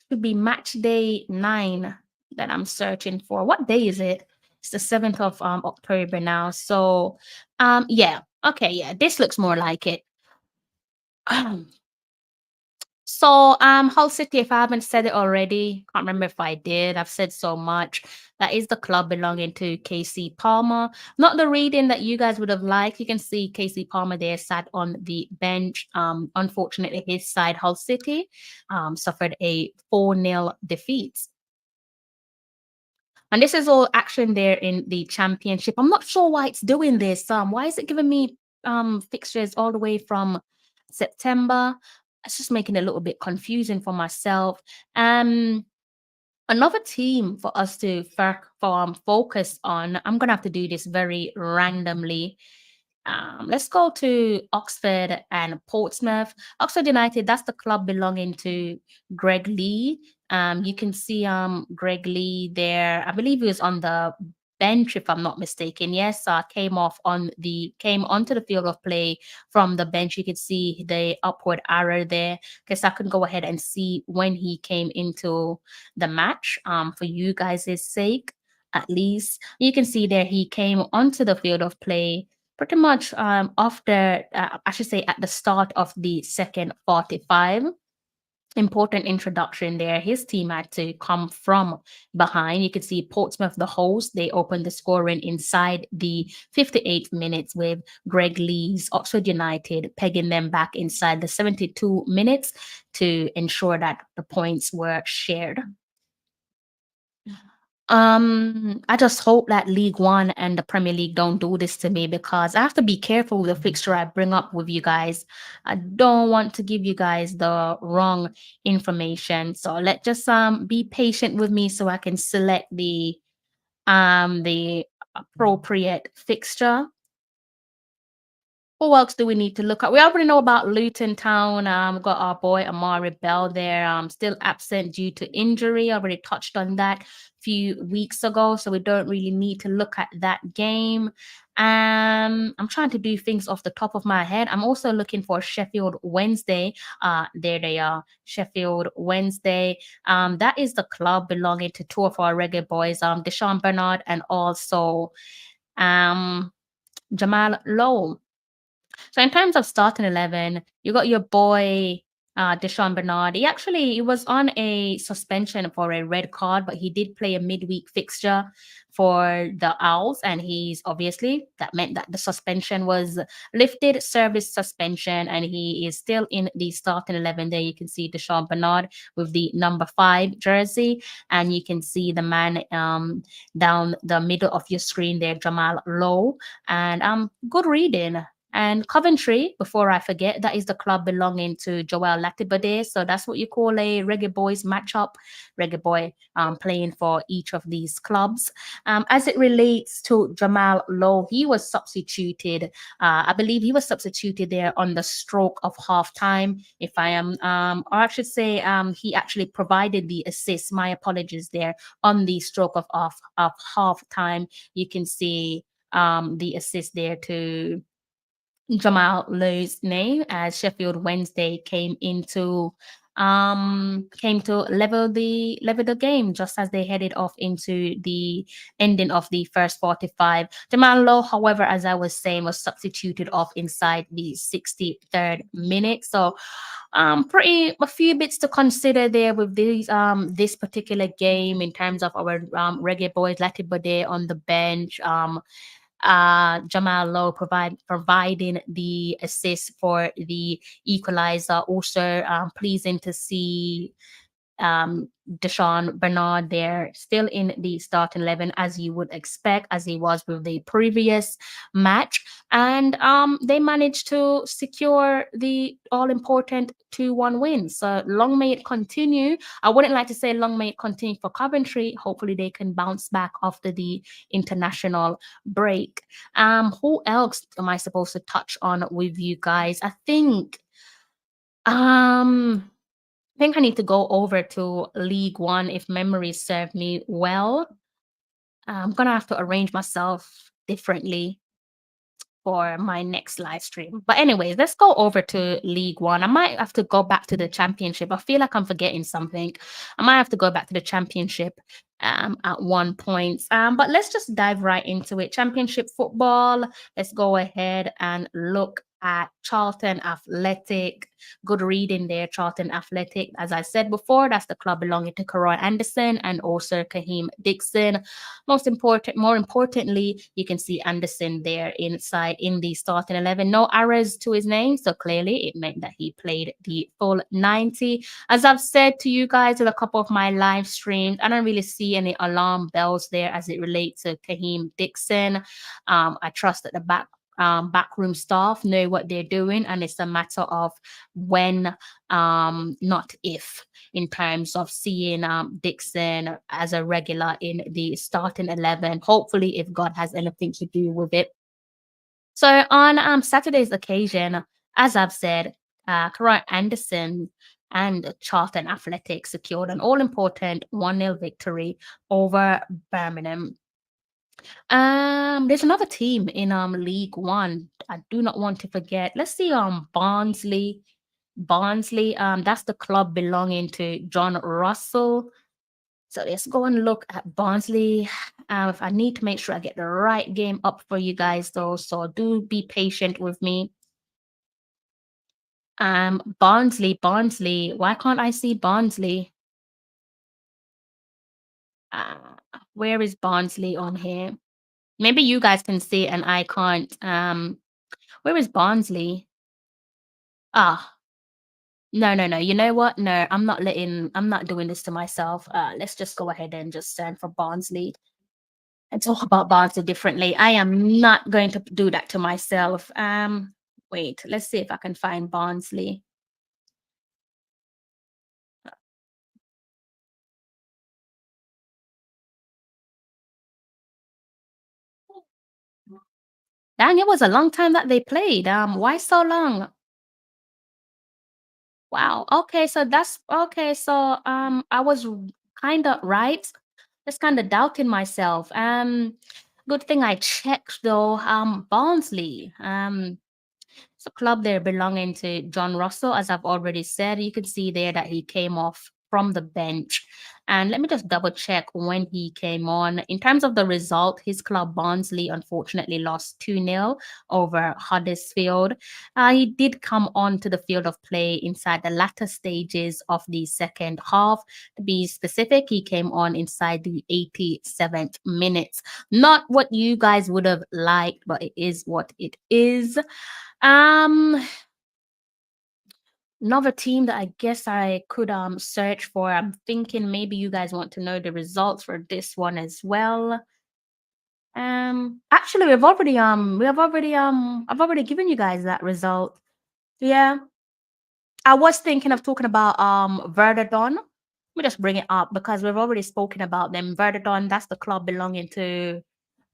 B: should be match day 9 that I'm searching for. What day is it? It's the 7th of October now. So yeah, okay, yeah, this looks more like it. So Hull City, if I haven't said it already, can't remember if I did. I've said so much. That is the club belonging to KC Palmer. Not the reading that you guys would have liked. You can see KC Palmer there sat on the bench. Unfortunately, his side, Hull City, suffered a 4-0 defeat. And this is all action there in the championship. I'm not sure why it's doing this. Why is it giving me fixtures all the way from September? It's just making it a little bit confusing for myself. Another team for us to focus on, I'm going to have to do this very randomly. Let's go to Oxford and Portsmouth. Oxford United, that's the club belonging to Greg Lee. You can see Greg Lee there. I believe he was on the bench, if I'm not mistaken. Yes, came onto the field of play from the bench. You could see the upward arrow there, because I can go ahead and see when he came into the match. For you guys' sake, at least you can see there he came onto the field of play pretty much after, I should say, at the start of the second 45. Important introduction there. His team had to come from behind. You could see Portsmouth, the host, they opened the scoring inside the 58th minutes, with Greg Lee's Oxford United pegging them back inside the 72 minutes to ensure that the points were shared. I just hope that League One and the Premier League don't do this to me, because I have to be careful with the fixture I bring up with you guys. I don't want to give you guys the wrong information. So let's just be patient with me so I can select the appropriate fixture. Who else do we need to look at? We already know about Luton Town. We've got our boy Amari Bell there, still absent due to injury. I already touched on that a few weeks ago, so we don't really need to look at that game. I'm trying to do things off the top of my head. I'm also looking for Sheffield Wednesday. There they are, Sheffield Wednesday. That is the club belonging to two of our Reggae Boys, Deshaun Bernard and also Jamal Lowe. So in terms of starting 11, you got your boy Deshaun Bernard. He was on a suspension for a red card, but he did play a midweek fixture for the Owls, and that meant that the suspension was lifted, served his suspension, and he is still in the starting 11. There you can see Deshaun Bernard with the number 5 jersey, and you can see the man down the middle of your screen there, Jamal Lowe, and good reading. And Coventry, before I forget, that is the club belonging to Joel Latibade. So that's what you call a Reggae Boyz matchup. Reggae Boy playing for each of these clubs. As it relates to Jamal Lowe, he was substituted. I believe he was substituted there on the stroke of halftime. If I am, or I should say, he actually provided the assist. My apologies there, on the stroke of halftime. You can see the assist there to Jamal Lowe's name, as Sheffield Wednesday came to level the game just as they headed off into the ending of the first 45. Jamal Lowe, however, as I was saying, was substituted off inside the 63rd minute. So a few bits to consider there with this particular game in terms of our Reggae Boys, Latibade on the bench, Jamal Lowe providing the assist for the equalizer. Also pleasing to see Deshaun Bernard there, still in the starting 11, as you would expect, as he was with the previous match. And they managed to secure the all-important 2-1 win. So long may it continue. I wouldn't like to say long may it continue for Coventry. Hopefully they can bounce back after the international break. Who else am I supposed to touch on with you guys? I think I need to go over to League One if memory served me well. I'm gonna have to arrange myself differently for my next live stream. But anyways, let's go over to League One. I might have to go back to the championship. I feel like I'm forgetting something. I might have to go back to the championship at one point. But let's just dive right into it. Championship football. Let's go ahead and look at Charlton Athletic. Good reading there, Charlton Athletic. As I said before, that's the club belonging to Karoy Anderson and also Kahim Dixon. More importantly, you can see Anderson there inside in the starting 11. No errors to his name, so clearly it meant that he played the full 90. As I've said to you guys in a couple of my live streams, I don't really see any alarm bells there as it relates to Kahim Dixon. I trust that the backroom staff know what they're doing, and it's a matter of when, not if, in terms of seeing Dixon as a regular in the starting 11, hopefully, if God has anything to do with it. So on Saturday's occasion, as I've said, Karoy Anderson and Charlton Athletic secured an all-important 1-0 victory over Birmingham. There's another team in League One. I do not want to forget. Let's see, Barnsley. Barnsley, that's the club belonging to John Russell. So let's go and look at Barnsley. If I need to make sure I get the right game up for you guys though, so do be patient with me. Barnsley. Why can't I see Barnsley? Uh, where is Barnsley on here? Maybe you guys can see it and I can't. Where is Barnsley? Ah, no. You know what? No, I'm not doing this to myself. Let's just go ahead and just stand for Barnsley and talk about Barnsley differently. I am not going to do that to myself. Wait, let's see if I can find Barnsley. Dang, it was a long time that they played. Why so long? Wow. Okay, so that's okay. So I was kind of right. Just kind of doubting myself. Good thing I checked though. Barnsley. It's a club there belonging to John Russell, as I've already said. You can see there that he came off from the bench. And let me just double check when he came on. In terms of the result, his club Barnsley unfortunately lost 2-0 over Huddersfield. He did come on to the field of play inside the latter stages of the second half. To be specific, he came on inside the 87th minute. Not what you guys would have liked, but it is what it is. Um, Another team that I guess I could search for. I'm thinking maybe you guys want to know the results for this one as well. Actually I've already given you guys that result. Yeah. I was thinking of talking about Verdadon. Let me just bring it up because we've already spoken about them. Verdadon, that's the club belonging to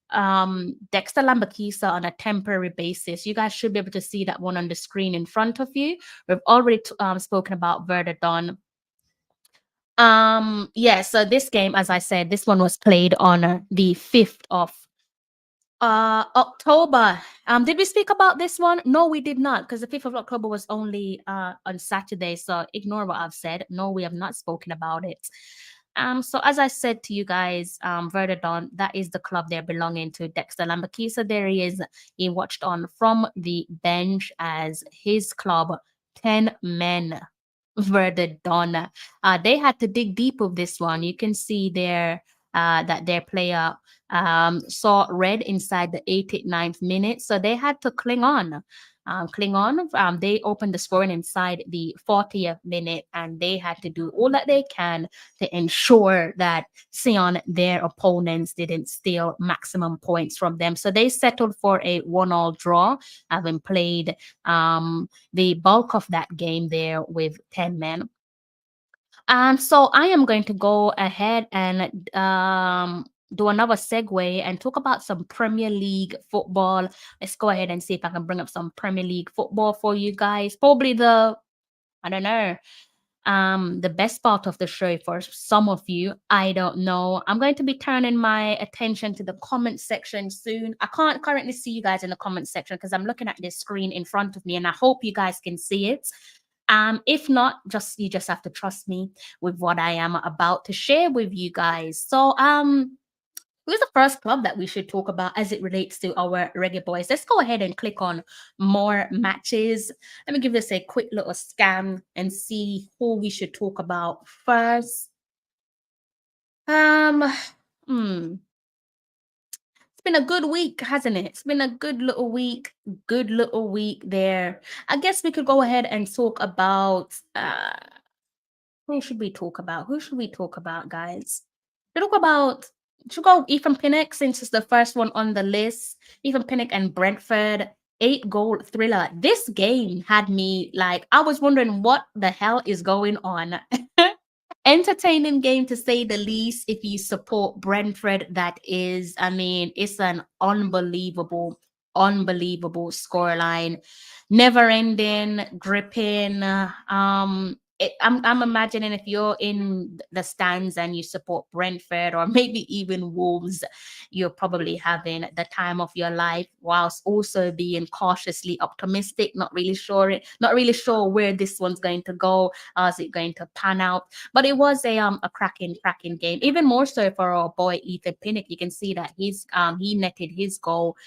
B: Dexter Lambakisa on a temporary basis. You guys should be able to see that one on the screen in front of you. We've already spoken about Verdadon. Yeah, so this game, as I said, this one was played on the 5th of October. Did we speak about this one? No, we did not, because the 5th of October was only on Saturday. So ignore what I've said. No, we have not spoken about it. So as I said to you guys, Verdadon, that is the club they're belonging to. Dexter Lambakisa, there he is. He watched on from the bench as his club, 10 men. Verdadon. They had to dig deep with this one. You can see there that their player saw red inside the 89th minute, so they had to cling on. They opened the scoring inside the 40th minute, and they had to do all that they can to ensure that Sion, their opponents, didn't steal maximum points from them. So they settled for a 1-1 draw, having played the bulk of that game there with 10 men. So I am going to go ahead and do another segue and talk about some Premier League football. Let's go ahead and see if I can bring up some Premier League football for you guys. Probably I don't know, the best part of the show for some of you. I don't know. I'm going to be turning my attention to the comment section soon. I can't currently see you guys in the comment section because I'm looking at this screen in front of me, and I hope you guys can see it. If not, you just have to trust me with what I am about to share with you guys. So who's the first club that we should talk about as it relates to our Reggae Boyz? Let's go ahead and click on more matches. Let me give this a quick little scan and see who we should talk about first. It's been a good week, hasn't it? It's been a good little week there. I guess we could go ahead and talk about who should we talk about? Who should we talk about, guys? Should go Ethan Pinnock since it's the first one on the list. Ethan Pinnock and Brentford, 8-goal thriller. This game had me like, I was wondering what the hell is going on. Entertaining game to say the least. If you support Brentford, that is, I mean, it's an unbelievable scoreline, never ending, gripping. I'm imagining if you're in the stands and you support Brentford or maybe even Wolves, you're probably having the time of your life, whilst also being cautiously optimistic, not really sure where this one's going to go. Is it going to pan out? But it was a cracking game. Even more so for our boy Ethan Pinnock. You can see that he netted his goal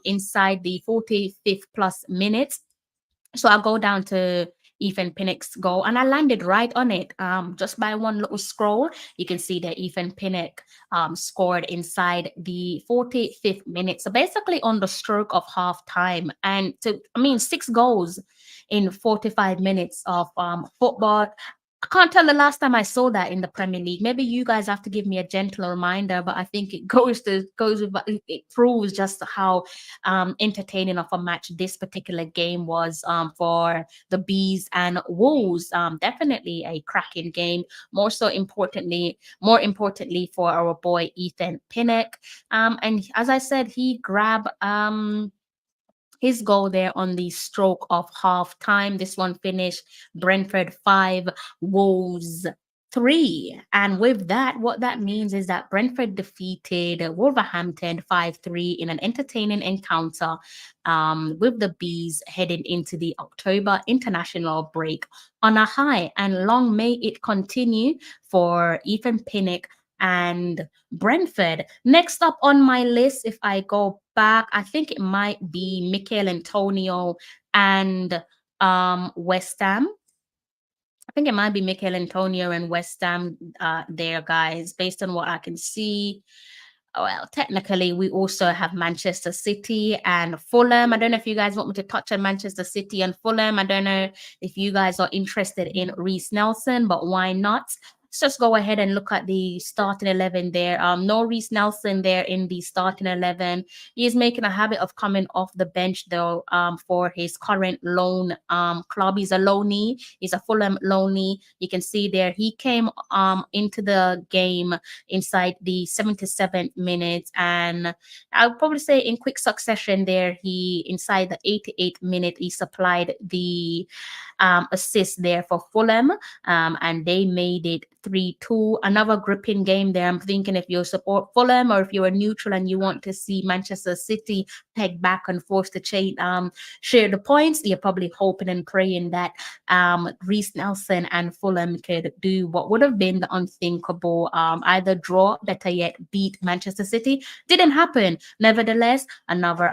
B: inside the 45th plus minutes. So I'll go down to Ethan Pinnock's goal and I landed right on it. Just by one little scroll, you can see that Ethan Pinnock scored inside the 45th minute. So basically on the stroke of half time. And 6 goals in 45 minutes of football. I can't tell the last time I saw that in the Premier League. Maybe you guys have to give me a gentle reminder, but I think it it proves just how entertaining of a match this particular game was for the Bees and Wolves. Definitely a cracking game. More importantly for our boy Ethan Pinnock. And as I said, he grabbed his goal there on the stroke of half time. This one finished Brentford 5, Wolves 3. And with that, what that means is that Brentford defeated Wolverhampton 5-3 in an entertaining encounter with the Bees heading into the October international break on a high. And long may it continue for Ethan Pinnock and Brentford. Next up on my list, if I go back, I think it might be Mikel Antonio and West Ham. I think it might be Mikel Antonio and West Ham there, guys, based on what I can see. Well, technically, we also have Manchester City and Fulham. I don't know if you guys want me to touch on Manchester City and Fulham. I don't know if you guys are interested in Reece Nelson, but why not? Let's just go ahead and look at the starting 11 there. No Reece Nelson there in the starting 11. He is making a habit of coming off the bench, though, for his current loan club. He's a loanee. He's a Fulham loanee. You can see there he came into the game inside the 77th minute, and I'll probably say in quick succession there, he inside the 88th minute he supplied the assist there for Fulham, and they made it 3-2. Another gripping game there. I'm thinking if you support Fulham or if you're a neutral and you want to see Manchester City peg back and force the chain share the points, you're probably hoping and praying that Reece Nelson and Fulham could do what would have been the unthinkable, either draw, better yet beat Manchester City. Didn't happen. Nevertheless, another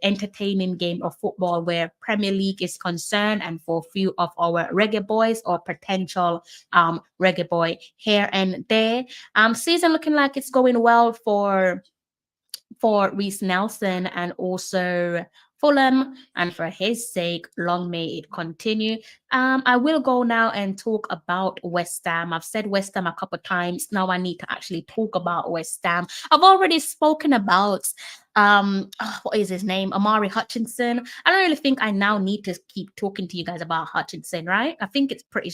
B: entertaining game of football where Premier League is concerned, and for a few of our Reggae Boys or potential Reggae Boy here and there. Season looking like it's going well for Reece Nelson and also Fulham, and for his sake, long may it continue. I will go now and talk about West Ham. I've said West Ham a couple of times. Now I need to actually talk about West Ham. I've already spoken about what is his name? Amari Hutchinson. I don't really think I now need to keep talking to you guys about Hutchinson, right? I think it's pretty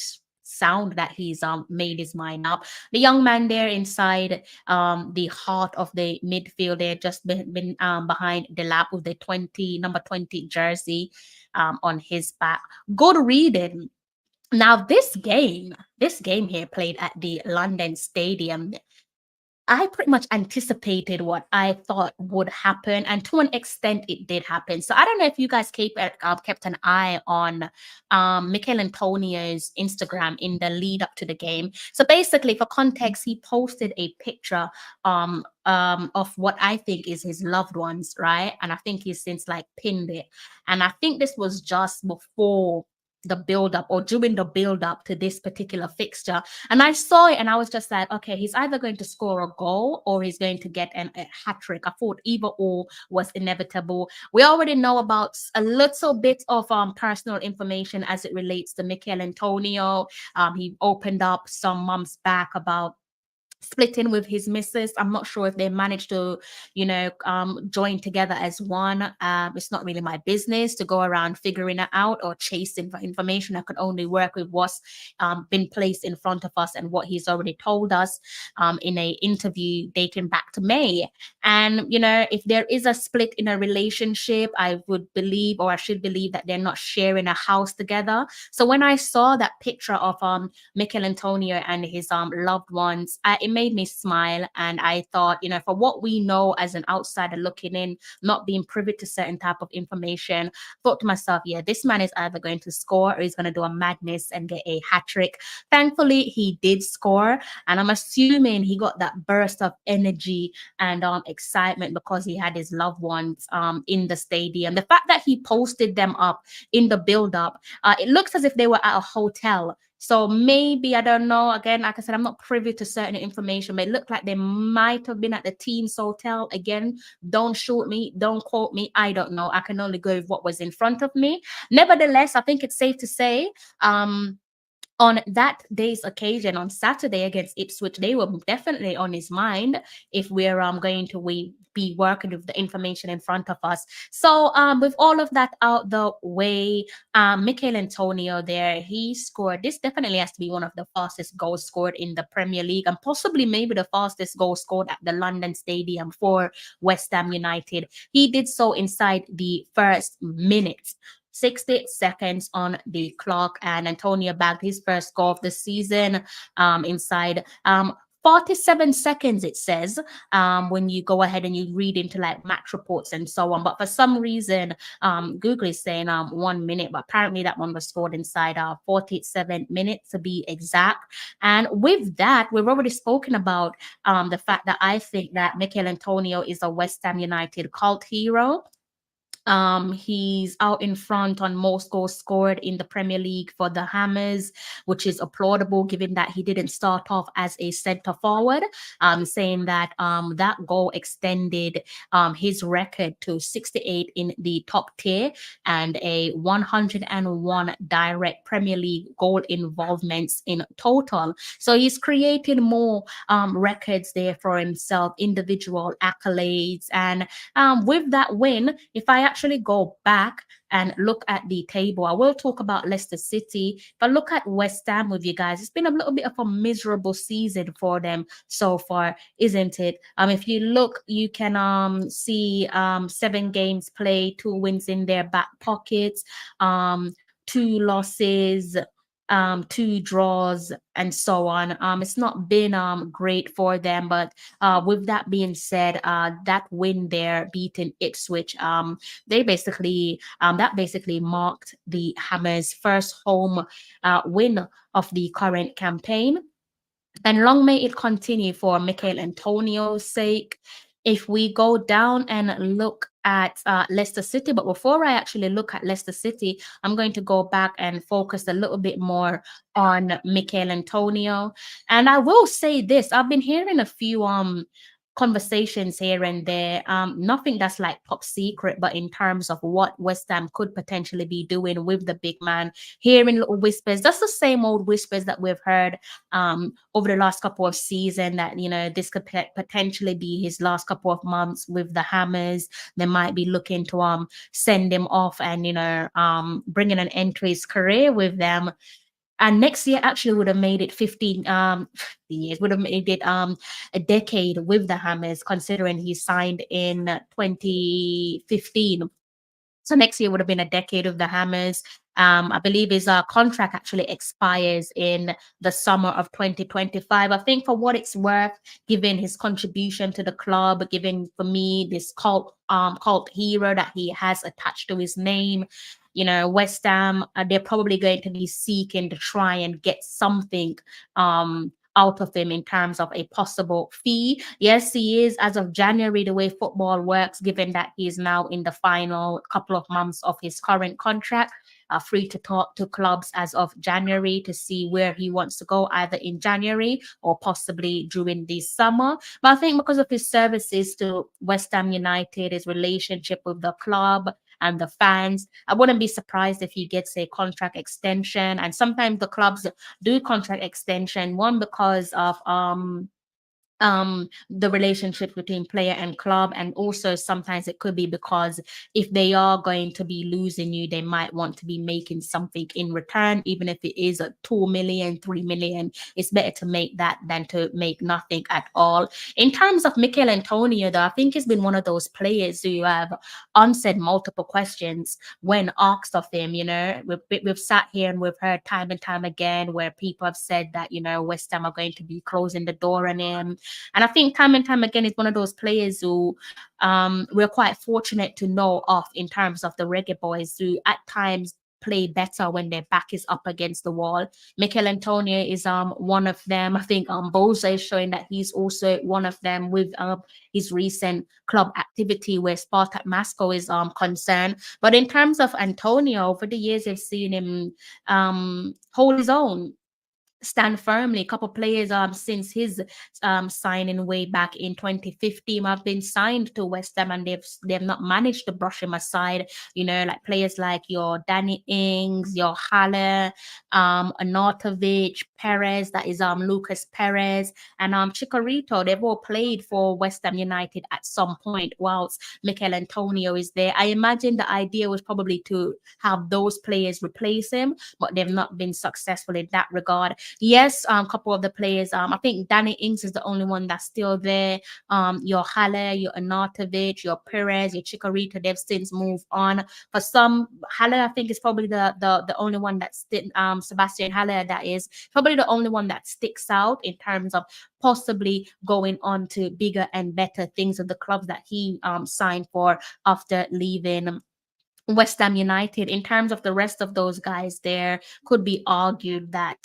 B: sound that he's made his mind up. The young man there inside the heart of the midfield there, just been behind the lap with the number 20 jersey on his back. Good reading. Now this game here played at the London Stadium. I pretty much anticipated what I thought would happen, and to an extent, it did happen. So I don't know if you guys kept an eye on Mikel Antonio's Instagram in the lead up to the game. So basically, for context, he posted a picture of what I think is his loved ones, right? And I think he's since like pinned it. And I think this was just before the build up or during the build up to this particular fixture, and I saw it and I was just like, okay, he's either going to score a goal or he's going to get a hat trick. I thought either or was inevitable. We already know about a little bit of personal information as it relates to Mikel Antonio. He opened up some months back about splitting with his missus. I'm not sure if they managed to, join together as one. It's not really my business to go around figuring it out or chasing for information. I could only work with what's been placed in front of us and what he's already told us in a interview dating back to May. And if there is a split in a relationship, I would believe, or I should believe, that they're not sharing a house together. So when I saw that picture of Michael Antonio and his loved ones, it made me smile. And I thought, for what we know as an outsider looking in, not being privy to certain type of information, thought to myself, yeah, this man is either going to score or he's going to do a madness and get a hat trick. Thankfully, he did score, and I'm assuming he got that burst of energy and excitement because he had his loved ones in the stadium. The fact that he posted them up in the build-up, it looks as if they were at a hotel. So maybe, I don't know, again, like I said, I'm not privy to certain information, but it looked like they might have been at the team's hotel. Again, don't shoot me, don't quote me, I don't know. I can only go with what was in front of me. Nevertheless, I think it's safe to say, on that day's occasion, on Saturday against Ipswich, they were definitely on his mind if we're going to be working with the information in front of us. So with all of that out the way, Michael Antonio there, he scored. This definitely has to be one of the fastest goals scored in the Premier League, and possibly maybe the fastest goal scored at the London Stadium for West Ham United. He did so inside the first minute. 60 seconds on the clock, and Antonio bagged his first goal of the season inside 47 seconds, it says, when you go ahead and you read into like match reports and so on. But for some reason, Google is saying 1 minute, but apparently that one was scored inside 47 minutes to be exact. And with that, we've already spoken about the fact that I think that Michael Antonio is a West Ham United cult hero. He's out in front on most goals scored in the Premier League for the Hammers, which is applaudable given that he didn't start off as a centre forward, saying that that goal extended his record to 68 in the top tier and a 101 direct Premier League goal involvements in total. So he's created more records there for himself, individual accolades. And with that win, if I actually go back and look at the table, I will talk about Leicester City. If I look at West Ham with you guys, it's been a little bit of a miserable season for them so far, isn't it? If you look, you can see 7 games played, 2 wins in their back pockets, 2 losses, 2 draws, and so on. It's not been great for them, but with that being said, that win there beating Ipswich, they basically that basically marked the Hammers' first home win of the current campaign. And long may it continue for Michael Antonio's sake. If we go down and look at Leicester City, but before I actually look at Leicester City, I'm going to go back and focus a little bit more on Michael Antonio. And I will say this, I've been hearing a few conversations here and there, nothing that's like top secret, but in terms of what West Ham could potentially be doing with the big man, hearing little whispers, that's the same old whispers that we've heard over the last couple of seasons, that this could potentially be his last couple of months with the Hammers. They might be looking to send him off and bringing an end to his career with them. And next year actually would have made it 15 years, would have made it a decade with the Hammers, considering he signed in 2015. So next year would have been a decade of the Hammers. I believe his contract actually expires in the summer of 2025. I think for what it's worth, given his contribution to the club, given for me this cult hero that he has attached to his name, West Ham, they're probably going to be seeking to try and get something out of him in terms of a possible fee. Yes, he is, as of January, the way football works, given that he is now in the final couple of months of his current contract, free to talk to clubs as of January to see where he wants to go, either in January or possibly during the summer. But I think because of his services to West Ham United, his relationship with the club and the fans, I wouldn't be surprised if he gets a contract extension. And sometimes the clubs do contract extension, one because of the relationship between player and club, and also sometimes it could be because if they are going to be losing you, they might want to be making something in return, even if it is a 2 million, 3 million. It's better to make that than to make nothing at all. In terms of Mikel Antonio, though, I think he's been one of those players who have answered multiple questions when asked of him. We've sat here and we've heard time and time again where people have said that West Ham are going to be closing the door on him. And I think time and time again, it's one of those players who we're quite fortunate to know of in terms of the Reggae Boyz, who at times play better when their back is up against the wall. Mikel Antonio is one of them. I think Boza is showing that he's also one of them with his recent club activity where Spartak Moscow is concerned. But in terms of Antonio, over the years, I've seen him hold his own, stand firmly. A couple players since his signing way back in 2015 have been signed to West Ham, and they've not managed to brush him aside. Like players like your Danny Ings, your Haller, Arnautovic, Perez, that is Lucas Perez, and Chikorito. They've all played for West Ham United at some point whilst Mikel Antonio is there. I imagine the idea was probably to have those players replace him, but they've not been successful in that regard. Yes, a couple of the players, I think Danny Ings is the only one that's still there. Your Haller, your Arnautovic, your Perez, your Chikorito, they've since moved on. For some, Haller, I think, is probably the only one that's Sebastian Haller, that is probably the only one that sticks out in terms of possibly going on to bigger and better things of the clubs that he signed for after leaving West Ham United. In terms of the rest of those guys, there could be argued that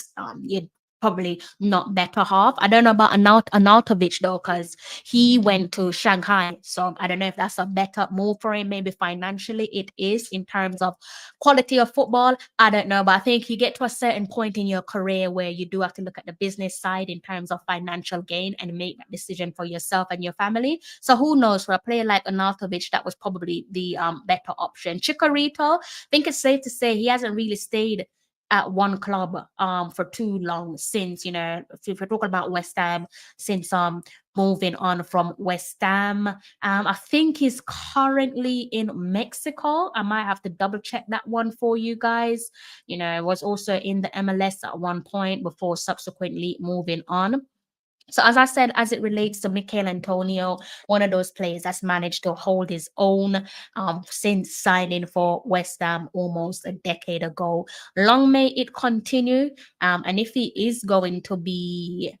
B: you'd probably not better off. I don't know about Arnautovic though, because he went to Shanghai. So I don't know if that's a better move for him. Maybe financially it is. In terms of quality of football, I don't know. But I think you get to a certain point in your career where you do have to look at the business side in terms of financial gain and make that decision for yourself and your family. So who knows, for a player like Arnautovic, that was probably the better option. Chikorito, I think it's safe to say he hasn't really stayed at one club for too long since, if we're talking about West Ham, since moving on from West Ham. I think he's currently in Mexico. I might have to double check that one for you guys. Was also in the MLS at one point before subsequently moving on. So as I said, as it relates to Mikel Antonio, one of those players that's managed to hold his own since signing for West Ham almost a decade ago. Long may it continue. And if he is going to be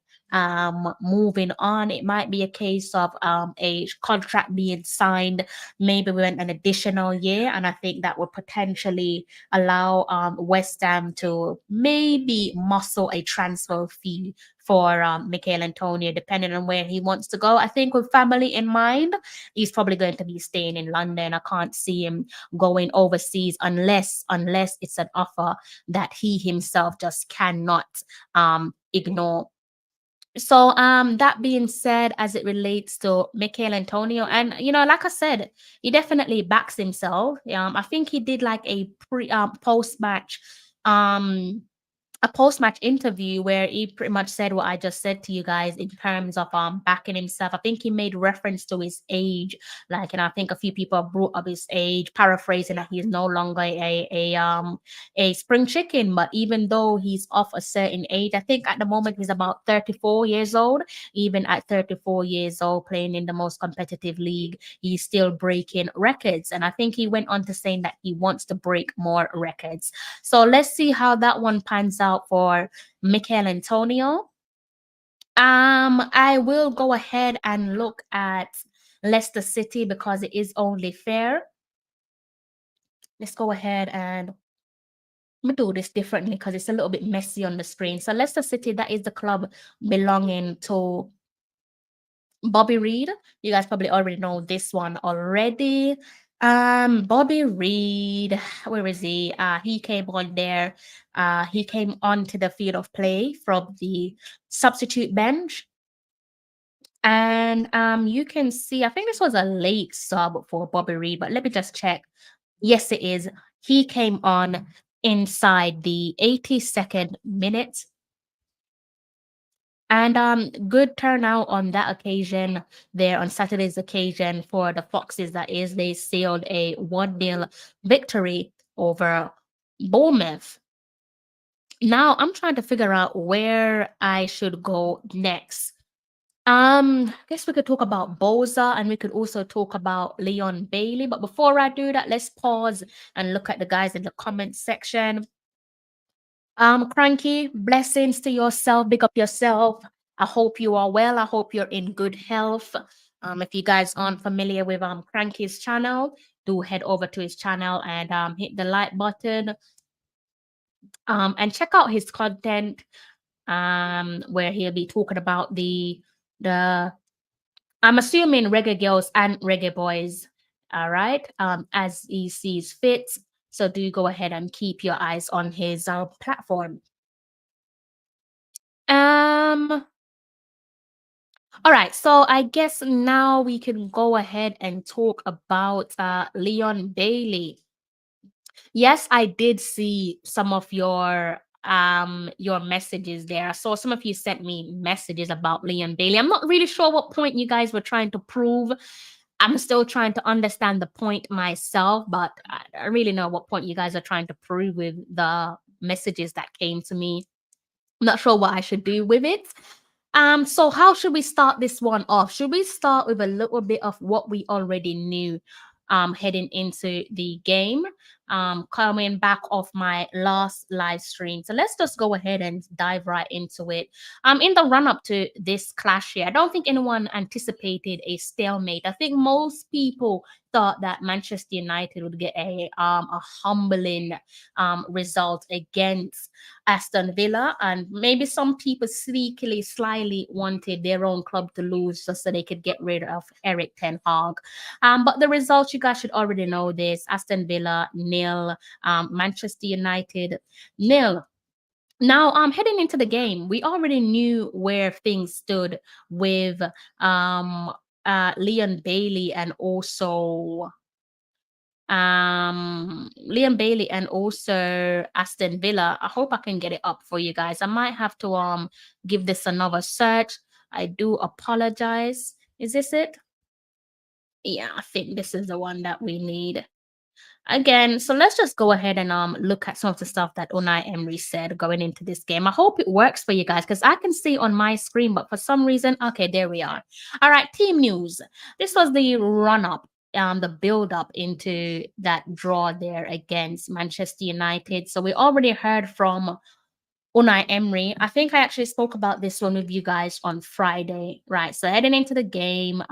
B: moving on, it might be a case of a contract being signed maybe with an additional year, and I think that would potentially allow West Ham to maybe muscle a transfer fee for Mikel Antonio, depending on where he wants to go. I think with family in mind, he's probably going to be staying in London. I can't see him going overseas unless it's an offer that he himself just cannot ignore. So that being said, as it relates to Mikel Antonio, and like I said, he definitely backs himself. I think he did like a post-match a post-match interview where he pretty much said what I just said to you guys in terms of backing himself. I think he made reference to his age, like, and I think a few people have brought up his age, paraphrasing that he's no longer a spring chicken. But even though he's of a certain age, I think at the moment he's about 34 years old. Even at 34 years old, playing in the most competitive league, he's still breaking records. And I think he went on to saying that he wants to break more records. So let's see how that one pans out for Mikel Antonio. I will go ahead and look at Leicester City because it is only fair. Let's go ahead and I'm gonna do this differently because it's a little bit messy on the screen. So Leicester City, that is the club belonging to Bobby Reid. You guys probably already know this one already. Bobby Reid, where is he? He came on there. He came onto the field of play from the substitute bench. And you can see, I think this was a late sub for Bobby Reid, but let me just check. Yes, it is. He came on inside the 82nd minute. And good turnout on that occasion there on Saturday's occasion for the Foxes. That is, they sealed a 1-0 victory over Bournemouth. Now I'm trying to figure out where I should go next. I guess we could talk about Boza and we could also talk about Leon Bailey. But before I do that, let's pause and look at the guys in the comments section. Cranky, blessings to yourself. Big up yourself. I hope you are well. I hope you're in good health. If you guys aren't familiar with Cranky's channel, do head over to his channel and hit the like button. And check out his content. Where he'll be talking about the I'm assuming Reggae Girlz and Reggae Boyz. All right. As he sees fit. So do go ahead and keep your eyes on his platform. All right, so I guess now we can go ahead and talk about Leon Bailey. Yes, I did see some of your messages there. I saw some of you sent me messages about Leon Bailey. I'm not really sure what point you guys were trying to prove. I'm still trying to understand the point myself, but I really know what point you guys are trying to prove with the messages that came to me. I'm not sure what I should do with it. So how should we start this one off? Should we start with a little bit of what we already knew heading into the game? Coming back off my last live stream. So let's just go ahead and dive right into it. In the run-up to this clash here, I don't think anyone anticipated a stalemate. I think most people thought that Manchester United would get a humbling result against Aston Villa, and maybe some people slyly wanted their own club to lose just so they could get rid of Eric Ten Hag. But the results, you guys should already know this: Aston Villa 0, Manchester United 0. Now, heading into the game, we already knew where things stood with Leon Bailey and also Liam Bailey and also Aston Villa. I hope I can get it up for you guys. I might have to give this another search. I do apologize. Is this it? Yeah, I think this is the one that we need. Again, so let's just go ahead and look at some of the stuff that Unai Emery said going into this game. I hope it works for you guys because I can see on my screen, but for some reason, okay, there we are. All right, team news. This was the run-up, the build-up into that draw there against Manchester United. So we already heard from Unai Emery. I think I actually spoke about this one with you guys on Friday, right? So heading into the game,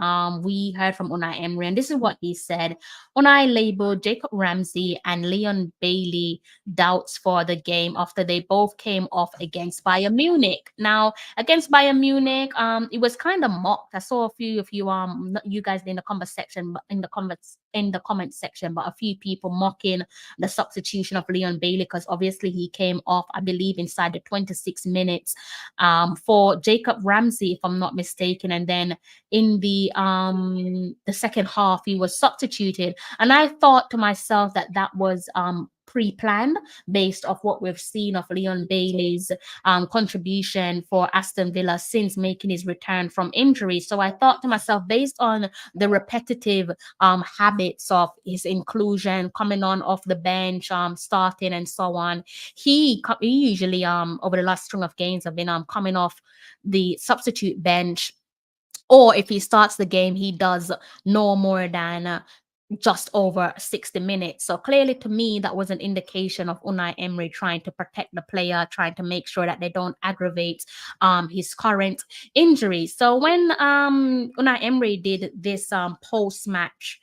B: we heard from Unai Emery, and this is what he said. Unai labeled Jacob Ramsey and Leon Bailey doubts for the game after they both came off against Bayern Munich. Now, against Bayern Munich, it was kind of mocked. I saw a few of you, not you guys in the comment section, but in the comment section, but a few people mocking the substitution of Leon Bailey because obviously he came off, I believe, inside the 26 minutes for Jacob Ramsey, if I'm not mistaken, and then in the second half he was substituted, and I thought to myself that that was pre-planned based off what we've seen of Leon Bailey's contribution for Aston Villa since making his return from injury. So I thought to myself, based on the repetitive habits of his inclusion, coming on off the bench, starting and so on, he usually over the last string of games have been coming off the substitute bench, or if he starts the game, he does no more than just over 60 minutes. So clearly to me, that was an indication of Unai Emery trying to protect the player, trying to make sure that they don't aggravate his current injuries. So when Unai Emery did this post-match,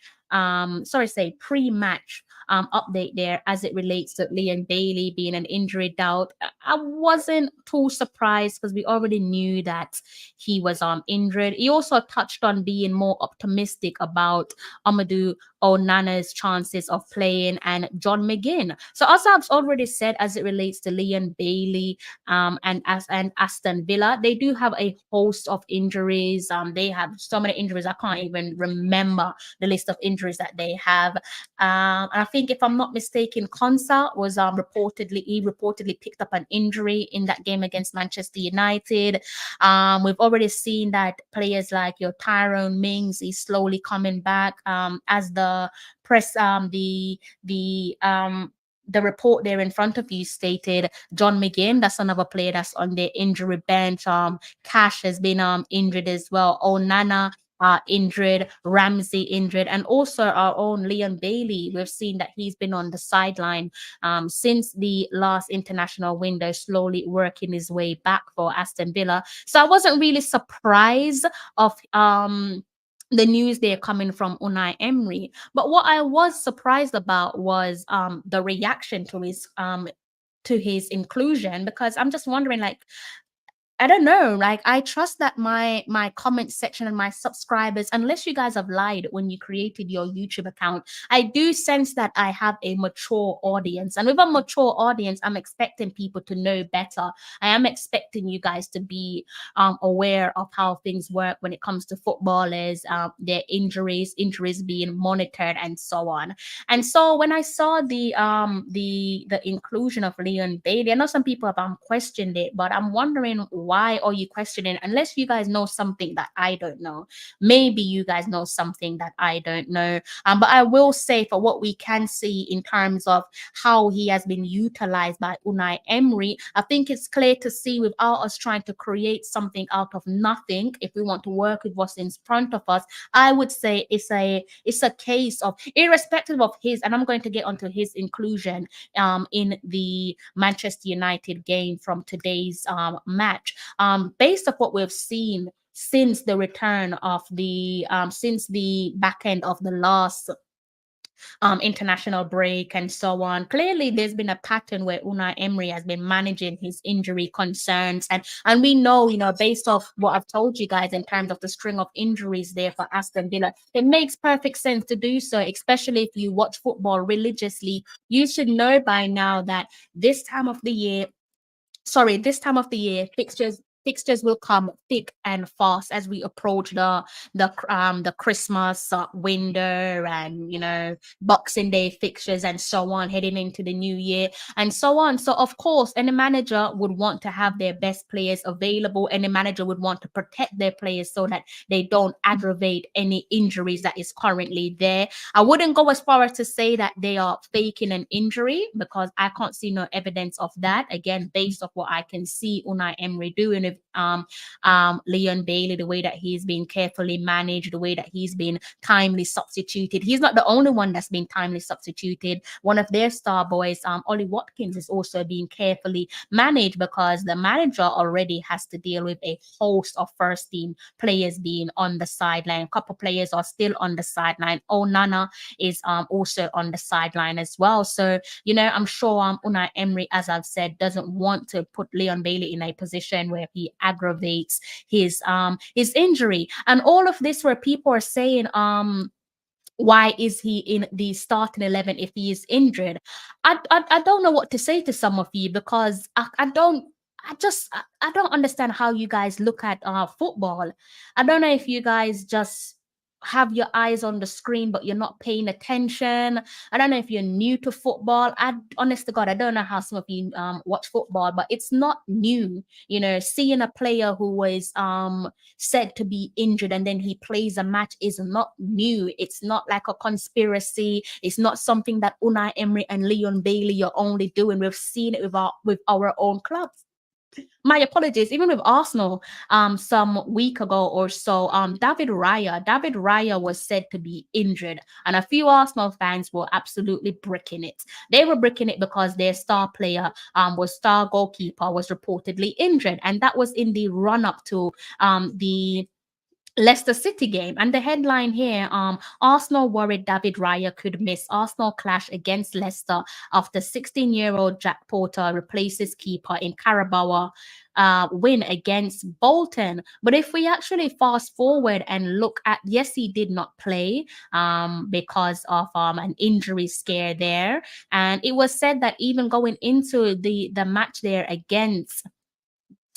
B: pre-match update there as it relates to Leon Bailey being an injury doubt, I wasn't too surprised because we already knew that he was injured. He also touched on being more optimistic about Amadou Onana's chances of playing and John McGinn. So as I've already said, as it relates to Leon Bailey and Aston Villa, they do have a host of injuries. They have so many injuries, I can't even remember the list of injuries that they have. And I think think, if I'm not mistaken, Konsa was reportedly picked up an injury in that game against Manchester United. We've already seen that players like your Tyrone Mings is slowly coming back. As the press, the report there in front of you stated, John McGinn, that's another player that's on the injury bench. Cash has been injured as well. Onana injured, Ramsey injured, and also our own Leon Bailey. We've seen that he's been on the sideline since the last international window, slowly working his way back for Aston Villa. So I wasn't really surprised of the news there coming from Unai Emery. But what I was surprised about was the reaction to his inclusion, because I'm just wondering, like, I don't know. Like, I trust that my comment section and my subscribers, unless you guys have lied when you created your YouTube account, I do sense that I have a mature audience. And with a mature audience, I'm expecting people to know better. I am expecting you guys to be aware of how things work when it comes to footballers, their injuries being monitored, and so on. And so when I saw the inclusion of Leon Bailey, I know some people have questioned it, but I'm wondering, why are you questioning? Unless you guys know something that I don't know. Maybe you guys know something that I don't know. But I will say, for what we can see in terms of how he has been utilized by Unai Emery, I think it's clear to see, without us trying to create something out of nothing, if we want to work with what's in front of us, I would say it's a case of, irrespective of his, and I'm going to get onto his inclusion in the Manchester United game from today's match. Based off what we've seen since the return of since the back end of the last international break and so on, clearly there's been a pattern where Unai Emery has been managing his injury concerns, and we know, based off what I've told you guys in terms of the string of injuries there for Aston Villa, it makes perfect sense to do so. Especially if you watch football religiously, you should know by now that this time of the year, fixtures will come thick and fast as we approach the Christmas window, and Boxing Day fixtures and so on, heading into the new year and so on. So of course, any manager would want to have their best players available. Any manager would want to protect their players so that they don't aggravate any injuries that is currently there. I wouldn't go as far as to say that they are faking an injury, because I can't see no evidence of that. Again, based off what I can see Unai Emery doing with Leon Bailey, the way that he's been carefully managed, the way that he's been timely substituted. He's not the only one that's been timely substituted. One of their star boys, Ollie Watkins, is also being carefully managed, because the manager already has to deal with a host of first team players being on the sideline. A couple players are still on the sideline. Onana is also on the sideline as well. So, I'm sure Unai Emery, as I've said, doesn't want to put Leon Bailey in a position where he aggravates his injury. And all of this, where people are saying, why is he in the starting 11 if he is injured? I don't know what to say to some of you, because I don't understand how you guys look at football. I don't know if you guys just have your eyes on the screen but you're not paying attention. I don't know if you're new to football. Honest to God, I don't know how some of you watch football, but it's not new. Seeing a player who was said to be injured and then he plays a match is not new. It's not like a conspiracy. It's not something that Unai Emery and Leon Bailey are only doing. We've seen it with our own clubs. My apologies, even with Arsenal, some week ago or so, David Raya was said to be injured, and a few Arsenal fans were absolutely bricking it. They were bricking it because their star player, star goalkeeper, was reportedly injured, and that was in the run-up to the Leicester City game. And the headline here, Arsenal worried David Raya could miss Arsenal clash against Leicester after 16-year-old Jack Porter replaces keeper in Carabao win against Bolton. But if we actually fast forward and look at, yes, he did not play because of an injury scare there. And it was said that even going into the match there against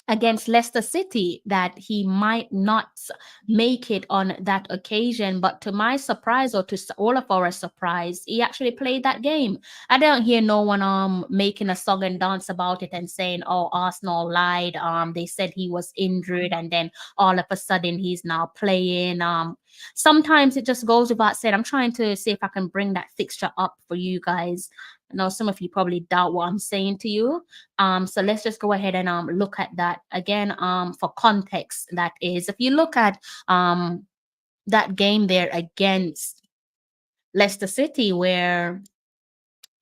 B: against Leicester City that he might not make it on that occasion. But to my surprise, or to all of our surprise, he actually played that game. I don't hear no one making a song and dance about it and saying, "Oh, Arsenal lied. They said he was injured, and then all of a sudden he's now playing." Sometimes it just goes without saying. I'm trying to see if I can bring that fixture up for you guys. I know some of you probably doubt what I'm saying to you. So let's just go ahead and look at that again. For context, that is, if you look at that game there against Leicester City, where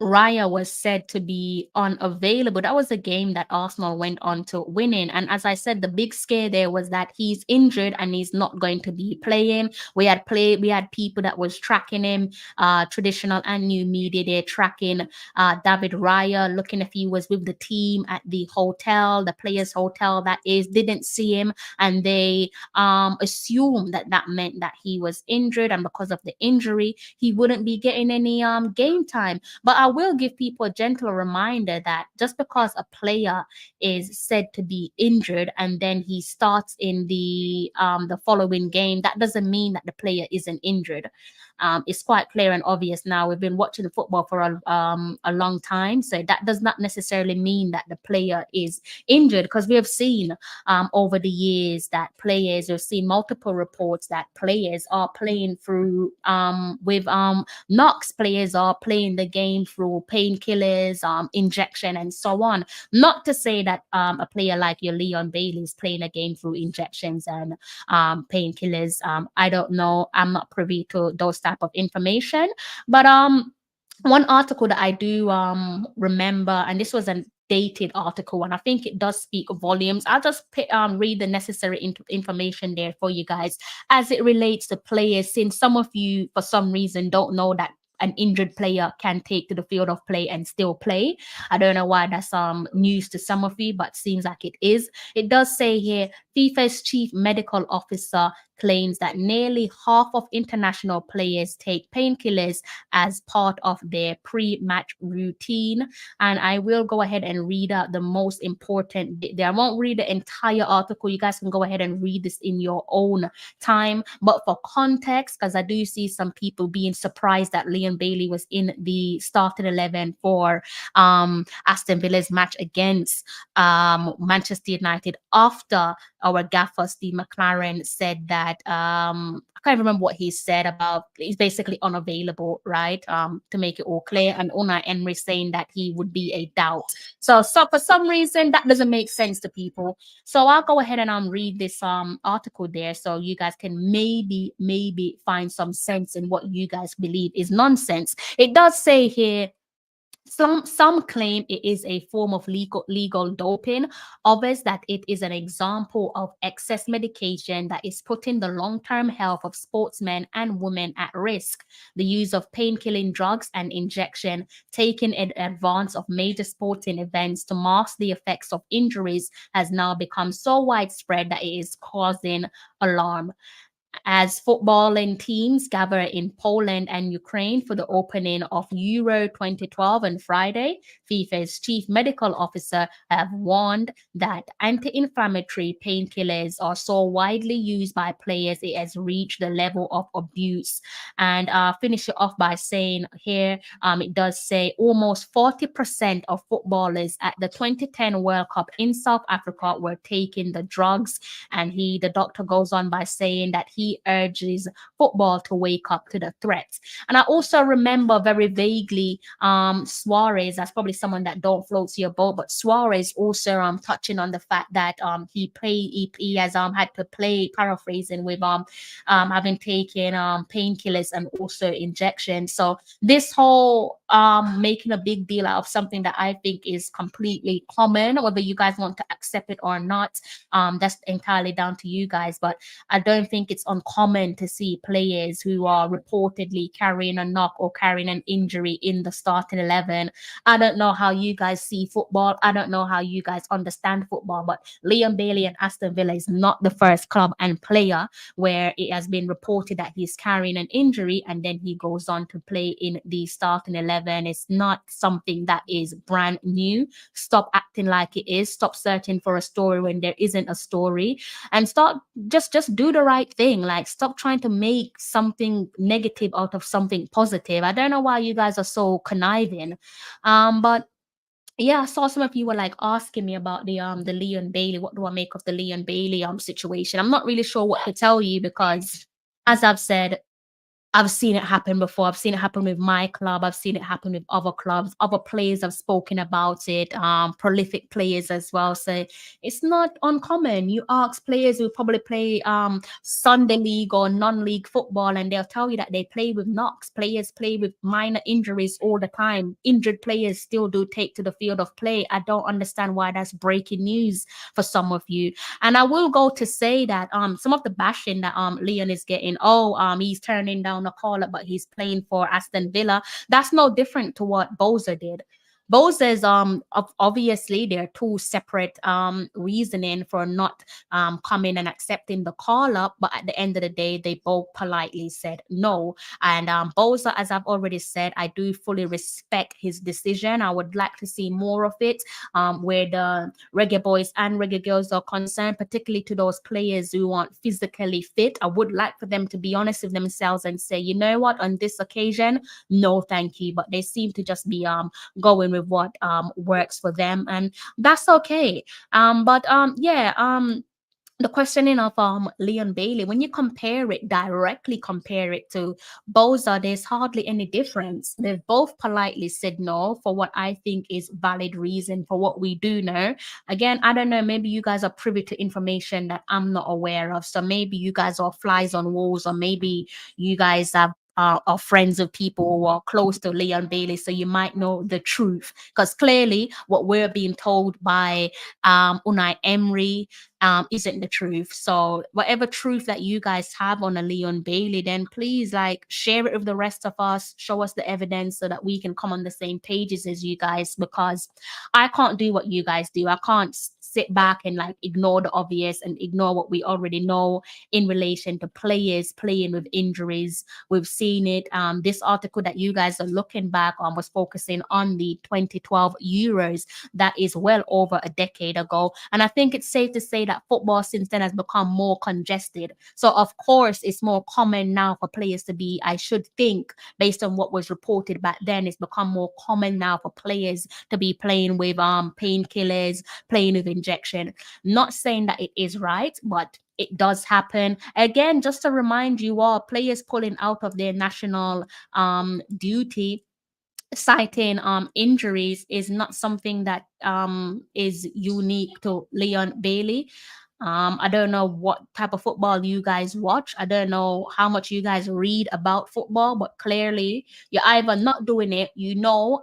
B: Raya was said to be unavailable. That was a game that Arsenal went on to winning. And as I said, the big scare there was that he's injured and he's not going to be playing. We had people that was tracking him, traditional and new media. They're tracking David Raya, looking if he was with the team at the hotel, the players' hotel that is, didn't see him, and they assumed that that meant that he was injured, and because of the injury, he wouldn't be getting any game time. But I will give people a gentle reminder that just because a player is said to be injured and then he starts in the following game, that doesn't mean that the player isn't injured. It's quite clear and obvious now. We've been watching the football for a long time, so that does not necessarily mean that the player is injured, because we have seen over the years that players, we've seen multiple reports that players are playing through with knocks. Players are playing the game through painkillers, injection, and so on. Not to say that a player like your Leon Bailey is playing a game through injections and painkillers. I don't know. I'm not privy to those type of information. But one article that I do remember, and this was a dated article, and I think it does speak volumes. I'll just read the necessary information there for you guys as it relates to players, since some of you, for some reason, don't know that an injured player can take to the field of play and still play. I don't know why that's news to some of you, but seems like it is. It does say here, FIFA's chief medical officer claims that nearly half of international players take painkillers as part of their pre-match routine. And I will go ahead and read out the most important bit there. I won't read the entire article. You guys can go ahead and read this in your own time. But for context, because I do see some people being surprised that Leon Bailey was in the starting 11 for Aston Villa's match against Manchester United, after our gaffer Steve McLaren said that I can't remember what he said about he's basically unavailable, right? To make it all clear, and Unai Emery saying that he would be a doubt. So for some reason that doesn't make sense to people. So I'll go ahead and read this article there, so you guys can maybe find some sense in what you guys believe is nonsense. It does say here, some claim it is a form of legal doping, others that it is an example of excess medication that is putting the long-term health of sportsmen and women at risk. The use of pain-killing drugs and injection taken in advance of major sporting events to mask the effects of injuries has now become so widespread that it is causing alarm. As footballing teams gather in Poland and Ukraine for the opening of Euro 2012 on Friday, FIFA's chief medical officer have warned that anti-inflammatory painkillers are so widely used by players it has reached the level of abuse. And finish it off by saying here, it does say almost 40% of footballers at the 2010 World Cup in South Africa were taking the drugs. And the doctor goes on by saying that he urges football to wake up to the threats. And I also remember very vaguely Suarez, that's probably someone that don't float to your boat, but Suarez also touching on the fact that he has had to play, paraphrasing, with having taken painkillers and also injections. So this whole making a big deal out of something that I think is completely common, whether you guys want to accept it or not, that's entirely down to you guys. But I don't think it's uncommon to see players who are reportedly carrying a knock or carrying an injury in the starting 11. I don't know how you guys see football. I don't know how you guys understand football, but Leon Bailey and Aston Villa is not the first club and player where it has been reported that he's carrying an injury and then he goes on to play in the starting 11. It's not something that is brand new. Stop acting like it is. Stop searching for a story when there isn't a story, and start just do the right thing. Like, stop trying to make something negative out of something positive. I don't know why you guys are so conniving. But yeah, I saw some of you were like asking me about the Leon Bailey. What do I make of the Leon Bailey situation? I'm not really sure what to tell you because, as I've said, I've seen it happen before. I've seen it happen with my club. I've seen it happen with other clubs. Other players have spoken about it, prolific players as well. So it's not uncommon. You ask players who probably play Sunday league or non-league football, and they'll tell you that they play with knocks. Players play with minor injuries all the time. Injured players still do take to the field of play. I don't understand why that's breaking news for some of you. And I will go to say that some of the bashing that Leon is getting, he's turning down a call up, but he's playing for Aston Villa. That's no different to what Boza did. Boza's obviously there are two separate reasoning for not coming and accepting the call up, but at the end of the day, they both politely said no. And Boza, as I've already said, I do fully respect his decision. I would like to see more of it, where the Reggae Boyz and Reggae Girlz are concerned, particularly to those players who aren't physically fit. I would like for them to be honest with themselves and say, you know what, on this occasion, no, thank you. But they seem to just be going with what works for them, and that's okay. The questioning of Leon Bailey, when you directly compare it to Boza, there's hardly any difference. They've both politely said no for what I think is valid reason for what we do know. Again, I don't know, maybe you guys are privy to information that I'm not aware of. So maybe you guys are flies on walls, or maybe you guys have are friends of people who are close to Leon Bailey, so you might know the truth. Because clearly, what we're being told by Unai Emery isn't the truth. So whatever truth that you guys have on a Leon Bailey, then please share it with the rest of us. Show us the evidence so that we can come on the same pages as you guys. Because I can't do what you guys do. I can't sit back and ignore the obvious and ignore what we already know in relation to players playing with injuries. We've seen it. This article that you guys are looking back on was focusing on the 2012 Euros. That is well over a decade ago. And I think it's safe to say that football since then has become more congested. So of course, it's more common now for players to be, I should think, based on what was reported back then, it's become more common now for players to be playing with painkillers, playing with injection. Not saying that it is right, but it does happen. Again, just to remind you all, players pulling out of their national duty, citing injuries, is not something that is unique to Leon Bailey. I don't know what type of football you guys watch. I don't know how much you guys read about football, but clearly you're either not doing it,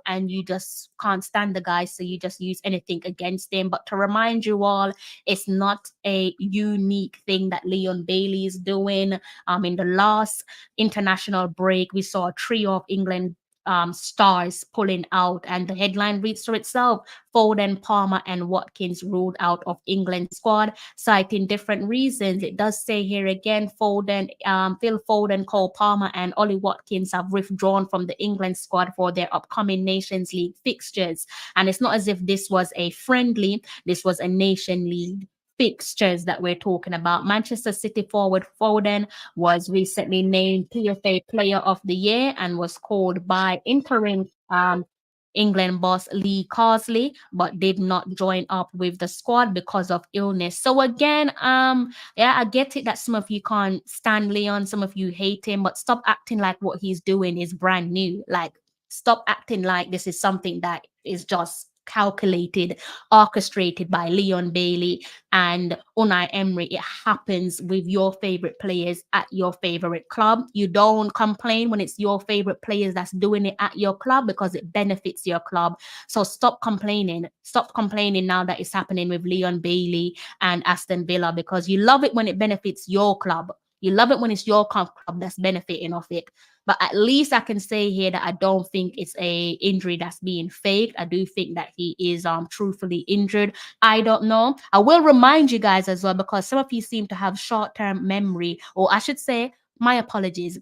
B: and you just can't stand the guy, so you just use anything against him. But to remind you all, it's not a unique thing that Leon Bailey is doing. In the last international break, we saw a trio of England stars pulling out, and the headline reads for itself: Foden, Palmer, and Watkins ruled out of England squad, citing different reasons. It does say here again, Phil Foden, Cole Palmer, and Ollie Watkins have withdrawn from the England squad for their upcoming Nations League fixtures. And it's not as if this was a friendly, this was a Nation League fixtures that we're talking about. Manchester City forward Foden was recently named PFA Player of the Year and was called by interim England boss Lee Carsley, but did not join up with the squad because of illness. So again, I get it that some of you can't stand Leon, some of you hate him, but stop acting like what he's doing is brand new. Stop acting like this is something that is just calculated, orchestrated by Leon Bailey and Unai Emery. It happens with your favorite players at your favorite club. You don't complain when it's your favorite players that's doing it at your club because it benefits your club. So stop complaining. Stop complaining now that it's happening with Leon Bailey and Aston Villa, because you love it when it benefits your club. You love it when it's your club that's benefiting off it. But at least I can say here that I don't think it's a injury that's being faked. I do think that he is truthfully injured. I don't know. I will remind you guys as well, because some of you seem to have short-term memory, or I should say, my apologies,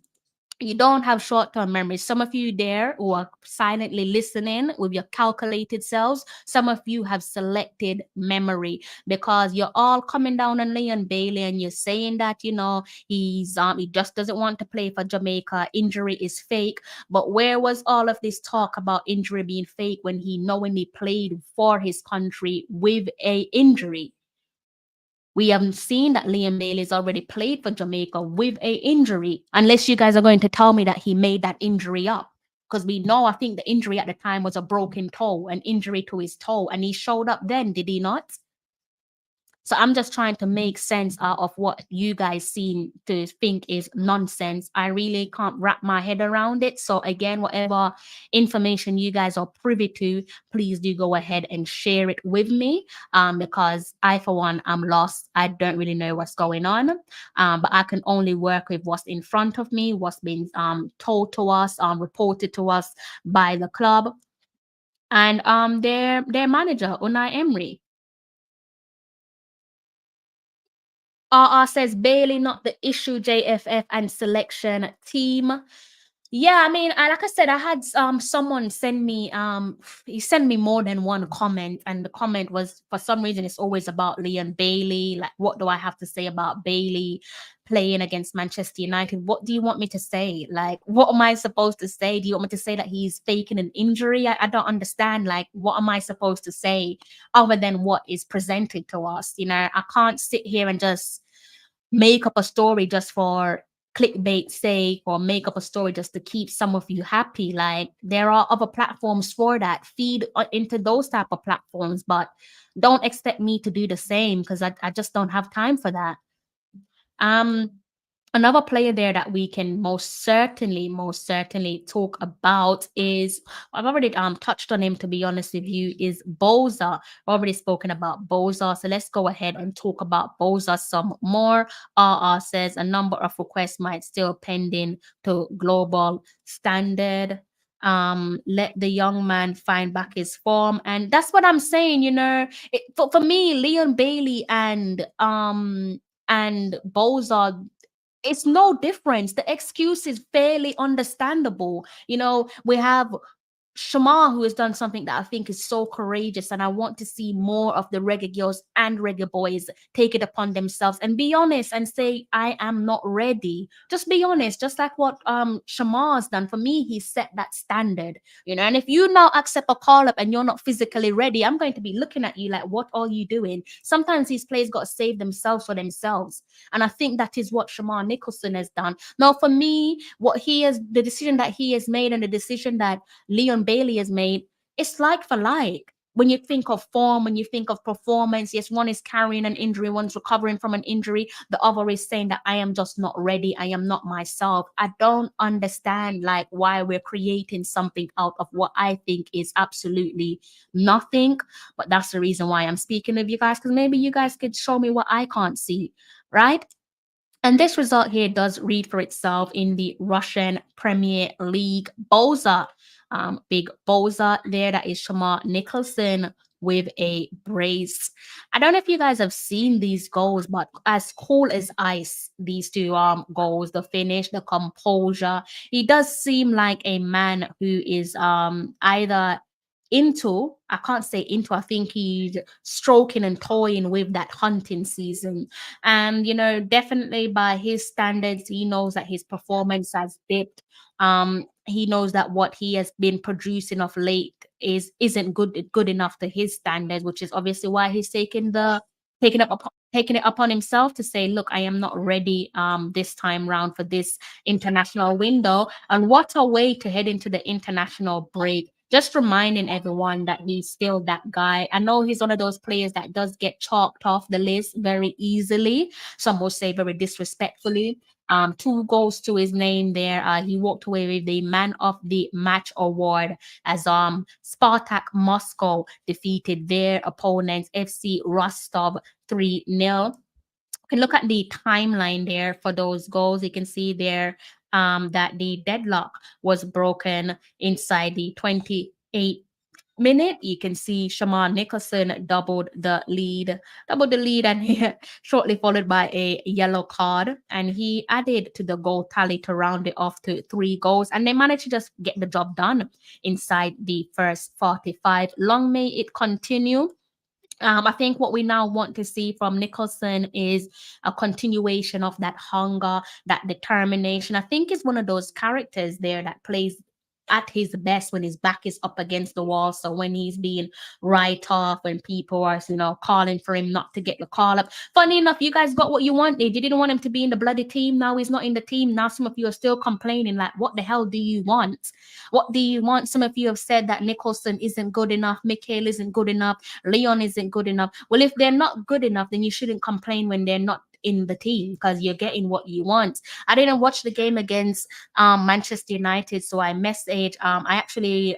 B: you don't have short-term memory. Some of you there who are silently listening with your calculated selves, some of you have selected memory, because you're all coming down on Leon Bailey and you're saying that, you know, he just doesn't want to play for Jamaica. Injury is fake. But where was all of this talk about injury being fake when he knowingly played for his country with a injury? We haven't seen that Liam Bailey's already played for Jamaica with a injury, unless you guys are going to tell me that he made that injury up. Because we know, I think the injury at the time was a broken toe, an injury to his toe, and he showed up then, did he not? So I'm just trying to make sense out of what you guys seem to think is nonsense. I really can't wrap my head around it. So again, whatever information you guys are privy to, please do go ahead and share it with me, because I, for one, am lost. I don't really know what's going on, but I can only work with what's in front of me, what's been told to us, reported to us by the club and their manager, Unai Emery. Says Bailey not the issue, JFF and selection team. Yeah, I mean, like I said, I had someone send me he sent me more than one comment, and the comment was, for some reason it's always about Leon Bailey. Like, what do I have to say about Bailey playing against Manchester United? What do you want me to say? Like, what am I supposed to say? Do you want me to say that he's faking an injury? I don't understand. Like, what am I supposed to say other than what is presented to us? You know, I can't sit here and just make up a story just for clickbait sake, or make up a story just to keep some of you happy. Like, there are other platforms for that. Feed into those type of platforms, but don't expect me to do the same, because I just don't have time for that. Another player there that we can most certainly talk about is, I've already touched on him, to be honest with you, is Boza. I've already spoken about Boza, so let's go ahead and talk about Boza some more. Says a number of requests might still pending to global standard. Let the young man find back his form, and that's what I'm saying. You know, for me, Leon Bailey and Boza, it's no difference. The excuse is fairly understandable. You know, we have Shamar, who has done something that I think is so courageous, and I want to see more of the Reggae Girls and Reggae Boys take it upon themselves and be honest and say, I am not ready. Just be honest, just like what Shamar's done. For me, he set that standard, you know. And if you now accept a call up and you're not physically ready, I'm going to be looking at you like, what are you doing? Sometimes these players got to save themselves for themselves, and I think that is what Shamar Nicholson has done. Now, for me, the decision that he has made, and the decision that Leon Bailey has made, it's like for like. When you think of form, when you think of performance, yes, one is carrying an injury, one's recovering from an injury, the other is saying that I am just not ready, I am not myself. I don't understand like why we're creating something out of what I think is absolutely nothing. But that's the reason why I'm speaking with you guys, because maybe you guys could show me what I can't see, right? And this result here does read for itself in the Russian Premier League. Boza, big Boza there. That is Shamar Nicholson with a brace. I don't know if you guys have seen these goals, but as cool as ice, these two goals, the finish, the composure. He does seem like a man who is either into, I can't say into, I think he's stroking and toying with that hunting season. And, you know, definitely by his standards, he knows that his performance has dipped. He knows that what he has been producing of late isn't good enough to his standards, which is obviously why he's taking it upon himself to say, look, I am not ready this time round for this international window. And what a way to head into the international break. Just reminding everyone that he's still that guy. I know he's one of those players that does get chalked off the list very easily. Some will say very disrespectfully. 2 goals to his name there. He walked away with the Man of the Match award as Spartak Moscow defeated their opponents FC Rostov 3-0. can look at the timeline there for those goals. You can see there that the deadlock was broken inside the 28th minute. You can see Shaman Nicholson doubled the lead, and he shortly followed by a yellow card. And he added to the goal tally to round it off to 3 goals. And they managed to just get the job done inside the first 45. Long may it continue. I think what we now want to see from Nicholson is a continuation of that hunger, that determination. I think he's one of those characters there that plays at his best when his back is up against the wall. So when he's being right off, when people are, calling for him not to get the call up. Funny enough, you guys got what you wanted. You didn't want him to be in the bloody team. Now he's not in the team. Now some of you are still complaining, like, what the hell do you want? What do you want? Some of you have said that Nicholson isn't good enough, Mikhail isn't good enough, Leon isn't good enough. Well, if they're not good enough, then you shouldn't complain when they're not in the team, because you're getting what you want. I didn't watch the game against Manchester United, so I messaged. I actually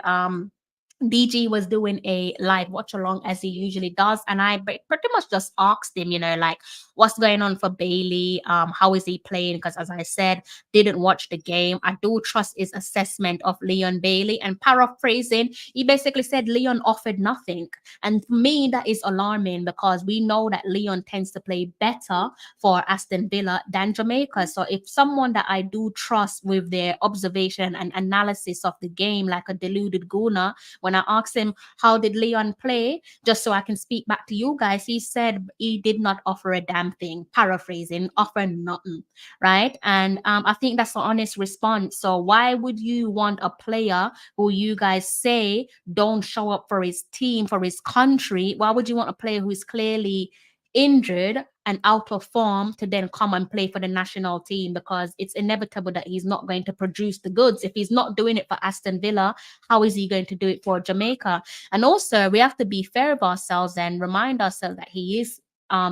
B: DG was doing a live watch along as he usually does, and I pretty much just asked him, like, what's going on for Bailey? How is he playing? Because as I said, didn't watch the game. I do trust his assessment of Leon Bailey. And paraphrasing, he basically said Leon offered nothing. And for me, that is alarming, because we know that Leon tends to play better for Aston Villa than Jamaica. So if someone that I do trust with their observation and analysis of the game, like a deluded Guna, when I asked him, how did Leon play? Just so I can speak back to you guys, he said he did not offer a damn thing. Paraphrasing, offer nothing, right? And I think that's an honest response. So why would you want a player who you guys say don't show up for his team, for his country? Why would you want a player who is clearly injured and out of form to then come and play for the national team? Because it's inevitable that he's not going to produce the goods. If he's not doing it for Aston Villa, how is he going to do it for Jamaica? And also, we have to be fair of ourselves and remind ourselves that he is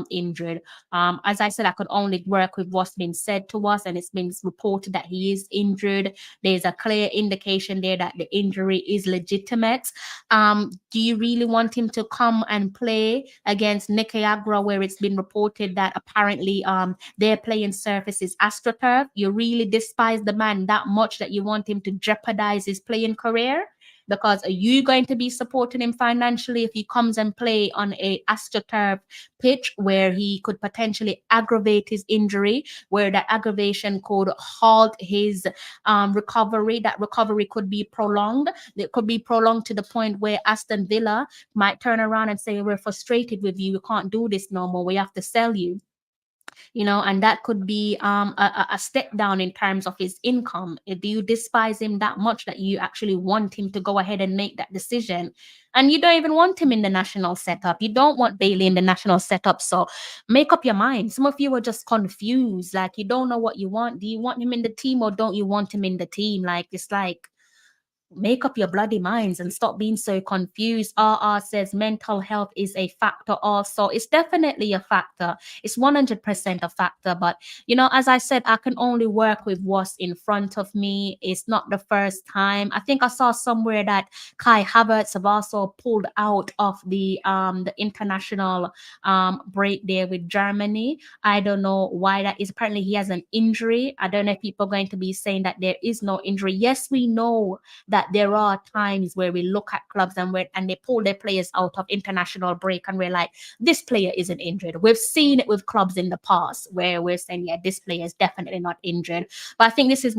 B: injured. As I said, I could only work with what's been said to us, and it's been reported that he is injured. There's a clear indication there that the injury is legitimate. Do you really want him to come and play against Nicaragua, where it's been reported that apparently their playing surface is AstroTurf? You really despise the man that much that you want him to jeopardize his playing career? Because are you going to be supporting him financially if he comes and play on a AstroTurf pitch where he could potentially aggravate his injury, where that aggravation could halt his recovery? That recovery could be prolonged. It could be prolonged to the point where Aston Villa might turn around and say, we're frustrated with you. We can't do this no more. We have to sell you. And that could be a step down in terms of his income. Do you despise him that much that you actually want him to go ahead and make that decision? And you don't even want him in the national setup. You don't want Bailey in the national setup. So make up your mind. Some of you are just confused. Like, you don't know what you want. Do you want him in the team or don't you want him in the team? Like, it's like, make up your bloody minds and stop being so confused. RR says mental health is a factor also. It's definitely a factor. It's 100% a factor. But, as I said, I can only work with what's in front of me. It's not the first time. I think I saw somewhere that Kai Havertz have also pulled out of the international break there with Germany. I don't know why that is. Apparently he has an injury. I don't know if people are going to be saying that there is no injury. Yes, we know that there are times where we look at clubs and they pull their players out of international break and we're like, this player isn't injured. We've seen it with clubs in the past where we're saying, yeah, this player is definitely not injured. But I think this is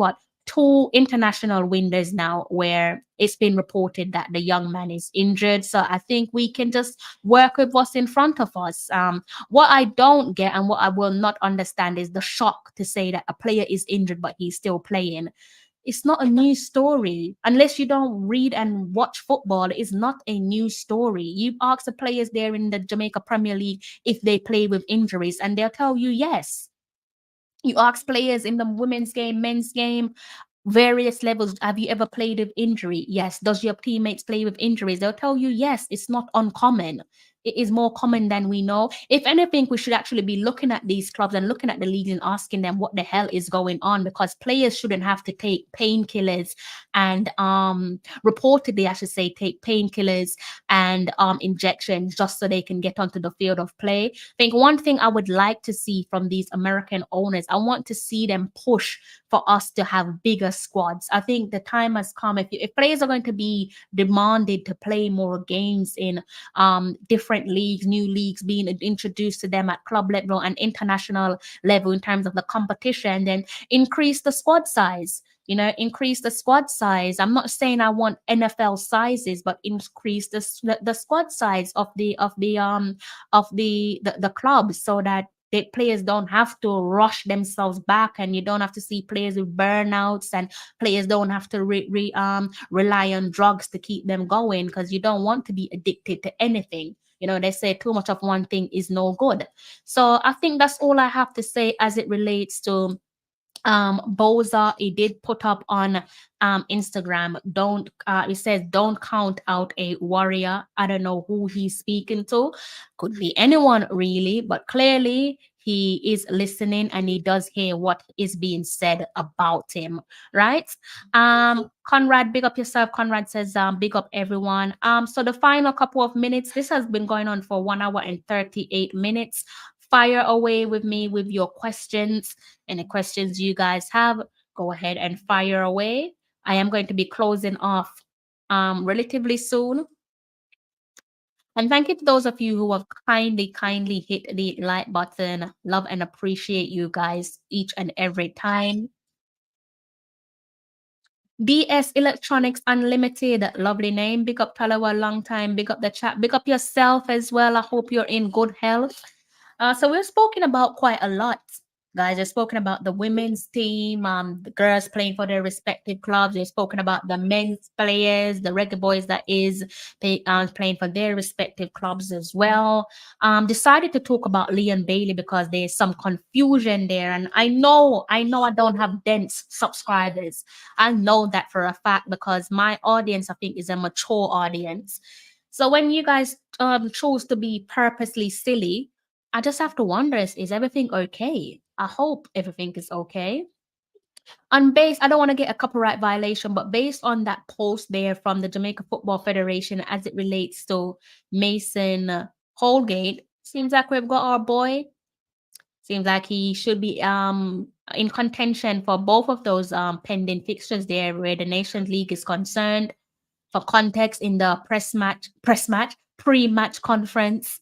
B: 2 international windows now where it's been reported that the young man is injured. So I think we can just work with what's in front of us. What I don't get and what I will not understand is the shock to say that a player is injured but he's still playing. It's not a news story. Unless you don't read and watch football, it's not a news story. You ask the players there in the Jamaica Premier League if they play with injuries, and they'll tell you yes. You ask players in the women's game, men's game, various levels, have you ever played with injury? Yes. Does your teammates play with injuries? They'll tell you yes. It's not uncommon. It is more common than we know. If anything, we should actually be looking at these clubs and looking at the leagues and asking them what the hell is going on, because players shouldn't have to take painkillers and reportedly, I should say, take painkillers and injections just so they can get onto the field of play. I think one thing I would like to see from these American owners, I want to see them push for us to have bigger squads. I think the time has come. If players are going to be demanded to play more games in different leagues, new leagues being introduced to them at club level and international level in terms of the competition, then increase the squad size. Increase the squad size. I'm not saying I want NFL sizes, but increase the squad size of the clubs, so that the players don't have to rush themselves back, and you don't have to see players with burnouts, and players don't have to rely on drugs to keep them going, because you don't want to be addicted to anything. They say too much of one thing is no good. So I think that's all I have to say as it relates to Boza. He did put up on Instagram, it says, don't count out a warrior. I don't know who he's speaking to. Could be anyone really, but clearly he is listening and he does hear what is being said about him, right? Conrad, big up yourself. Conrad says, big up everyone. So the final couple of minutes, this has been going on for 1 hour and 38 minutes. Fire away with me with your questions. Any questions you guys have, go ahead and fire away. I am going to be closing off relatively soon. And thank you to those of you who have kindly hit the like button. Love and appreciate you guys each and every time. DS Electronics Unlimited, lovely name. Big up Talawa, long time. Big up the chat. Big up yourself as well. I hope you're in good health. So we've spoken about quite a lot, guys. We've spoken about the women's team, the girls playing for their respective clubs. We've spoken about the men's players, the Reggae Boyz that is playing for their respective clubs as well. Decided to talk about Leon Bailey because there's some confusion there, and I know I don't have dense subscribers. I know that for a fact because my audience, I think, is a mature audience. So when you guys choose to be purposely silly, I just have to wonder, is everything okay? I hope everything is okay. I don't want to get a copyright violation, but based on that post there from the Jamaica Football Federation as it relates to Mason Holgate, seems like we've got our boy. Seems like he should be in contention for both of those pending fixtures there where the Nations League is concerned. For context, in the pre-match conference,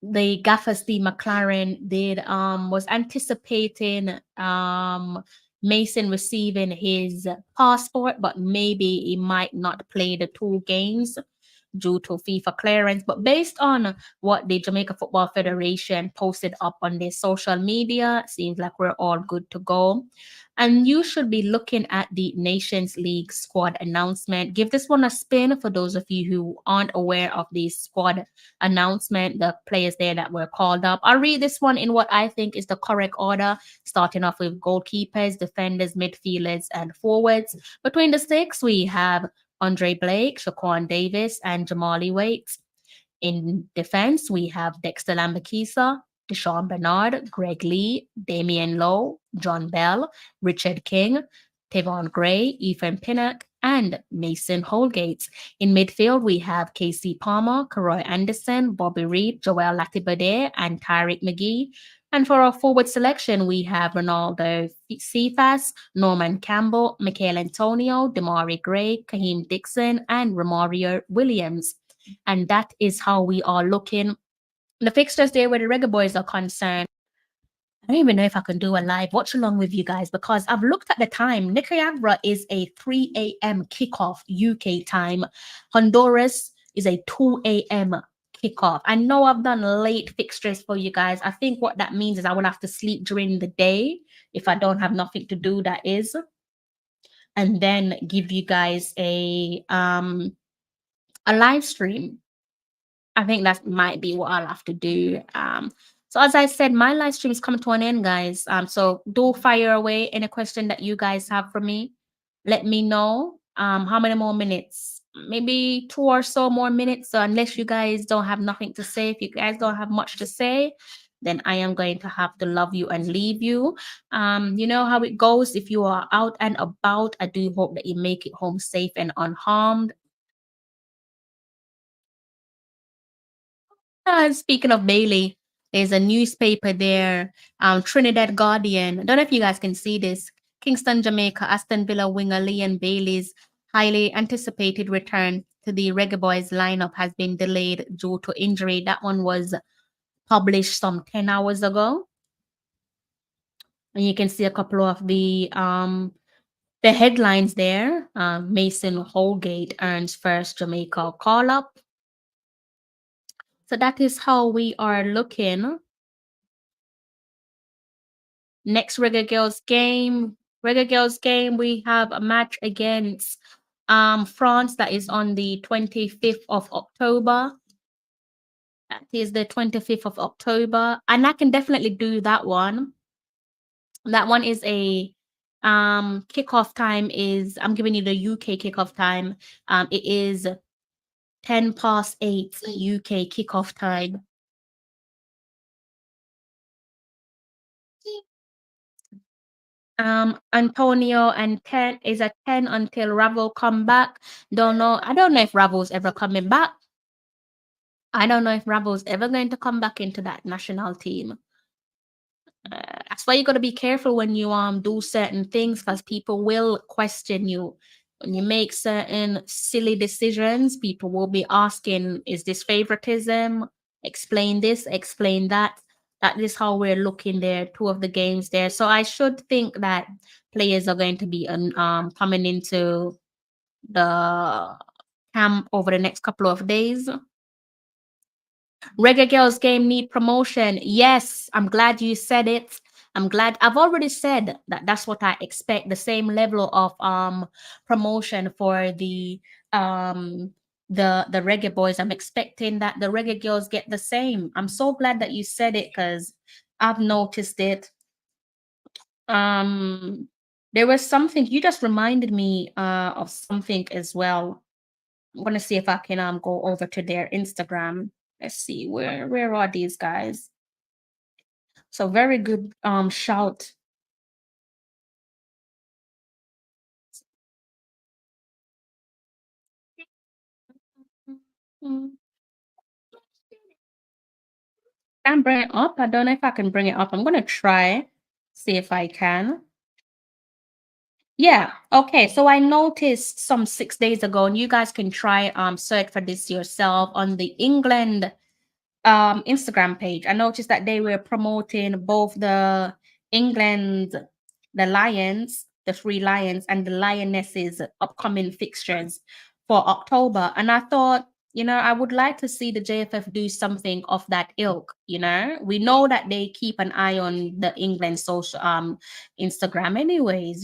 B: the gaffer Steve McLaren was anticipating Mason receiving his passport, but maybe he might not play the 2 games due to FIFA clearance. But based on what the Jamaica Football Federation posted up on their social media, seems like we're all good to go. And you should be looking at the Nations League squad announcement. Give this one a spin for those of you who aren't aware of the squad announcement, the players there that were called up. I'll read this one in what I think is the correct order, starting off with goalkeepers, defenders, midfielders, and forwards. Between the 6, we have Andre Blake, Shaquan Davis, and Jamali Waits. In defense, we have Dexter Lambakisa, Deshaun Bernard, Greg Lee, Damian Lowe, John Bell, Richard King, Tavon Gray, Ethan Pinnock, and Mason Holgate. In midfield, we have Casey Palmer, Karoy Anderson, Bobby Reed, Joel Latibade, and Tyrick McGee. And for our forward selection, we have Ronaldo Cephas, Norman Campbell, Michael Antonio, Damari Gray, Kaheem Dixon, and Romario Williams. And that is how we are looking. The fixtures there where the Reggae Boyz are concerned, I don't even know if I can do a live watch along with you guys because I've looked at the time. Nicaragua is a 3 a.m. kickoff UK time. Honduras is a 2 a.m. kickoff. I know I've done late fixtures for you guys. I think what that means is I will have to sleep during the day if I don't have nothing to do, that is. And then give you guys a live stream. I think that might be what I'll have to do. So as I said, my live stream is coming to an end, guys. So do fire away any question that you guys have for me. Let me know. How many more minutes? maybe 2 or so more minutes. So unless you guys don't have nothing to say, if you guys don't have much to say, then I am going to have to love you and leave you. You know how it goes. If you are out and about, I do hope that you make it home safe and unharmed. Speaking of Bailey, there's a newspaper there, Trinidad Guardian. I don't know if you guys can see this. Kingston, Jamaica, Aston Villa winger Leon Bailey's highly anticipated return to the Reggae Boyz lineup has been delayed due to injury. That one was published some 10 hours ago. And you can see a couple of the headlines there. Mason Holgate earns first Jamaica call-up. So that is how we are looking. Next Reggae Girlz game. Reggae Girlz game, we have a match against France that is on the 25th of October. That is the 25th of October. And I can definitely do that one. That one is a kickoff time is, I'm giving you the UK kickoff time. It is 10 past 8 UK kickoff time. Antonio and 10 is at 10 until Ravel come back. Don't know. I don't know if Ravel's ever coming back. I don't know if Ravel's ever going to come back into that national team. That's why you got to be careful when you do certain things, because people will question you. When you make certain silly decisions, people will be asking, is this favoritism? Explain this, explain that. That is how we're looking there, 2 of the games there. So I should think that players are going to be coming into the camp over the next couple of days. Reggae Girlz game need promotion. Yes, I'm glad you said it. I'm glad. I've already said that that's what I expect. The same level of promotion for the Reggae Boyz. I'm expecting that the Reggae Girlz get the same. I'm so glad that you said it, because I've noticed it. There was something you just reminded me of something as well. I'm gonna see if I can go over to their Instagram. Let's see, where are these guys? So very good shout. Can bring it up. I don't know if I can bring it up. I'm gonna try, see if I can. Yeah, okay. So I noticed some 6 days ago, and you guys can try search for this yourself on the England Instagram page. I noticed that they were promoting both the England, the Lions, the 3 Lions, and the Lionesses upcoming fixtures for October. And I thought, I would like to see the JFF do something of that ilk. We know that they keep an eye on the England social Instagram anyways.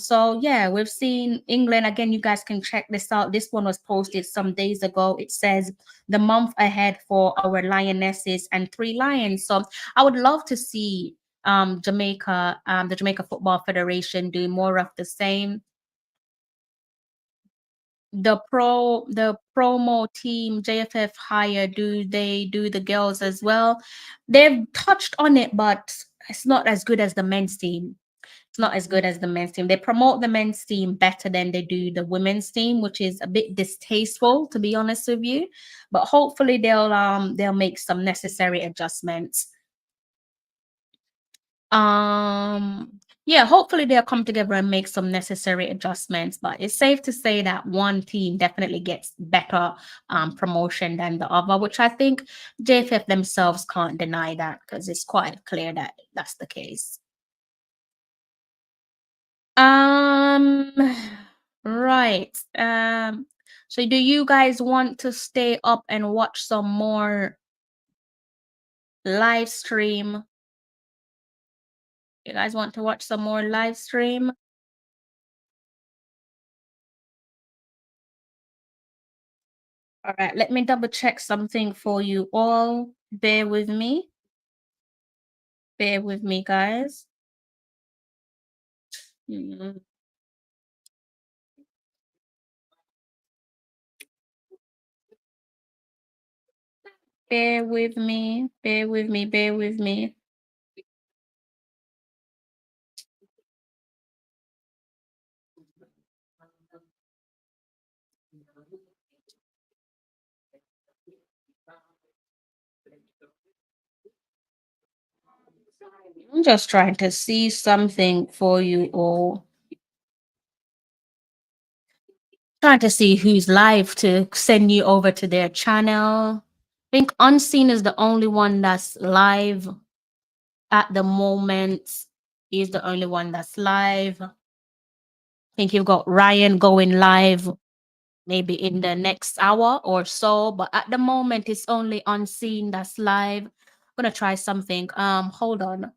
B: So yeah, we've seen England again. You guys can check this out. This one was posted some days ago. It says the month ahead for our Lionesses and 3 Lions. So I would love to see Jamaica, the Jamaica Football Federation do more of the same. The promo team JFF hire, do they do the girls as well? They've touched on it, but it's not as good as the men's team. It's not as good as the men's team. They promote the men's team better than they do the women's team, which is a bit distasteful, to be honest with you. But hopefully they'll make some necessary adjustments. Yeah, hopefully they'll come together and make some necessary adjustments. But it's safe to say that one team definitely gets better promotion than the other, which I think JFF themselves can't deny that, because it's quite clear that that's the case. Right. So do you guys want to stay up and watch some more live stream? You guys want to watch some more live stream? All right, let me double check something for you all. Bear with me. Bear with me, guys. Bear with me. Bear with me. Bear with me. I'm just trying to see something for you all. Trying to see who's live to send you over to their channel. I think Unseen is the only one that's live at the moment. He's the only one that's live. I think you've got Ryan going live maybe in the next hour or so, but at the moment it's only Unseen that's live. I'm gonna try something. Hold on.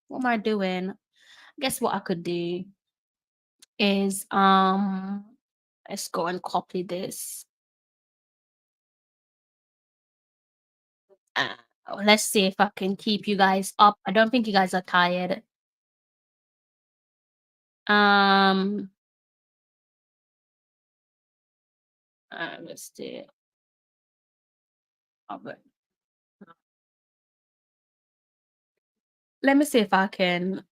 B: What am I doing? Guess what I could do is let's go and copy this. Uh, let's see if I can keep you guys up. I don't think you guys are tired. Let's do it. Let me see if I can.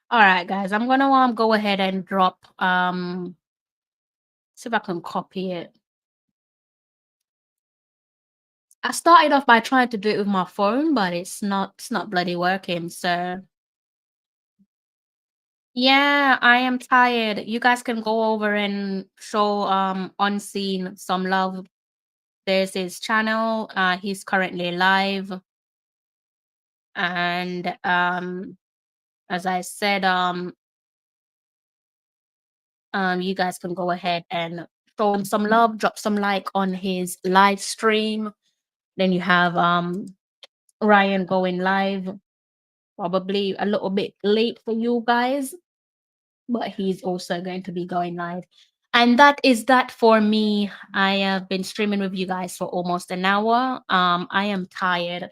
B: All right, guys, I'm gonna go ahead and drop see if I can copy it. I started off by trying to do it with my phone, but it's not bloody working. So yeah, I am tired. You guys can go over and show Unseen some love. There's his channel. He's currently live. And as I said, you guys can go ahead and show him some love, drop some like on his live stream. Then you have Ryan going live, probably a little bit late for you guys, but he's also going to be going live. And that is that for me. I have been streaming with you guys for almost an hour. I am tired.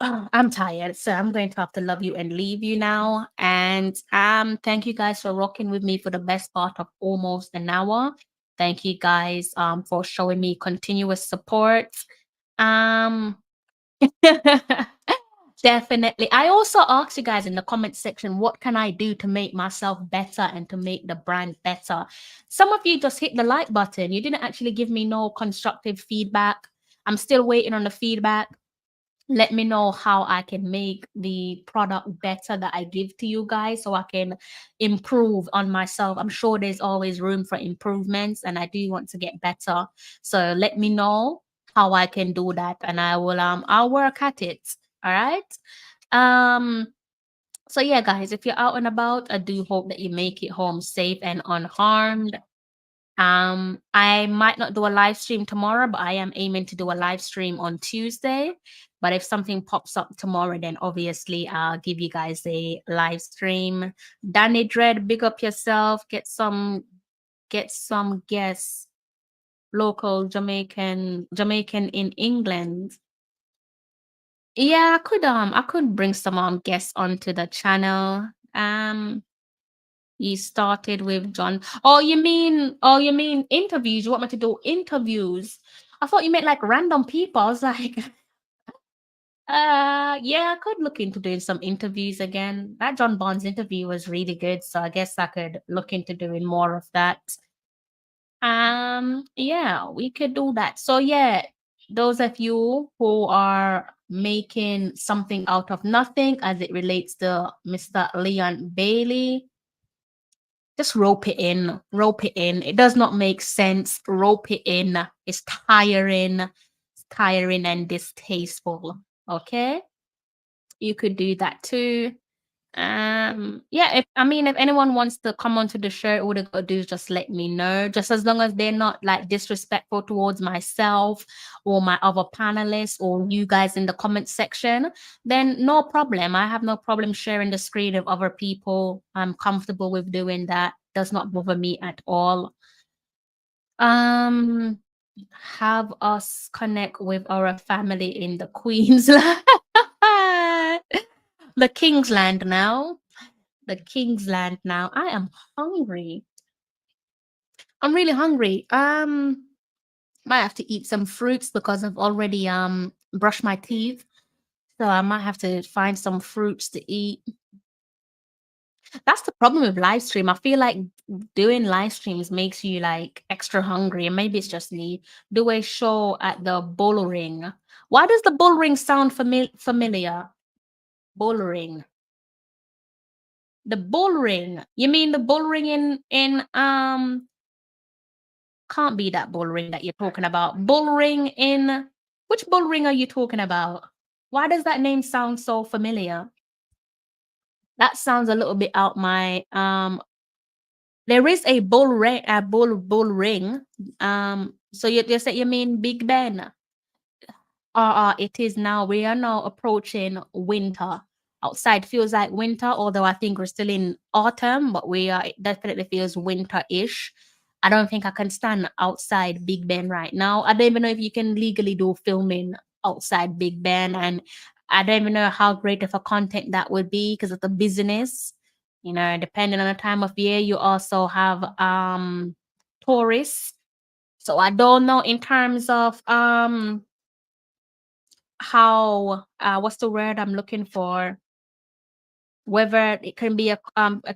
B: I'm tired, so I'm going to have to love you and leave you now. And thank you guys for rocking with me for the best part of almost an hour. Thank you guys for showing me continuous support. Um Definitely. I also asked you guys in the comment section, what can I do to make myself better and to make the brand better? Some of you just hit the like button. You didn't actually give me no constructive feedback. I'm still waiting on the feedback. Let me know how I can make the product better that I give to you guys so I can improve on myself. I'm sure there's always room for improvements and I do want to get better. So let me know how I can do that and I'll work at it. All right. So yeah, guys, if you're out and about, I do hope that you make it home safe and unharmed. I might not do a live stream tomorrow, but I am aiming to do a live stream on Tuesday. But if something pops up tomorrow, then obviously I'll give you guys a live stream. Danny Dread, big up yourself. Get some guests. Local Jamaican in England. Yeah, I could bring some guests onto the channel. You started with John. Oh, you mean interviews? You want me to do interviews? I thought you meant like random people. I was like, yeah, I could look into doing some interviews again. That John Bond's interview was really good, so I guess I could look into doing more of that. Yeah, we could do that. So yeah, those of you who are making something out of nothing as it relates to Mr. Leon Bailey, just rope it in. Rope it in. It does not make sense. Rope it in. It's tiring. It's tiring and distasteful. Okay? You could do that too. Yeah, if anyone wants to come onto the show, all they gotta do is just let me know. Just as long as they're not like disrespectful towards myself or my other panelists or you guys in the comment section, then no problem. I have no problem sharing the screen with other people. I'm comfortable with doing that. Does not bother me at all. Have us connect with our family in the Queensland. The Kingsland now. the Kingsland now. I am hungry. I'm really hungry. Might have to eat some fruits because I've already brushed my teeth. So I might have to find some fruits to eat. That's the problem with live stream. I feel like doing live streams makes you like extra hungry, and maybe it's just me. Do a show at the bull ring. Why does the bull ring sound familiar? Bull ring. The bull ring. You mean the bull ring in can't be that bull ring that you're talking about. Bull ring in which bull ring are you talking about? Why does that name sound so familiar? That sounds a little bit out my there is a bull ring bull ring. So you say you mean Big Ben. It is now. We are now approaching winter. Outside feels like winter, although I think we're still in autumn, but it definitely feels winter-ish. I don't think I can stand outside Big Ben right now. I don't even know if you can legally do filming outside Big Ben, and I don't even know how great of a content that would be because of the business. You know, depending on the time of year, you also have tourists. So I don't know in terms of how what's the word I'm looking for, whether it can be a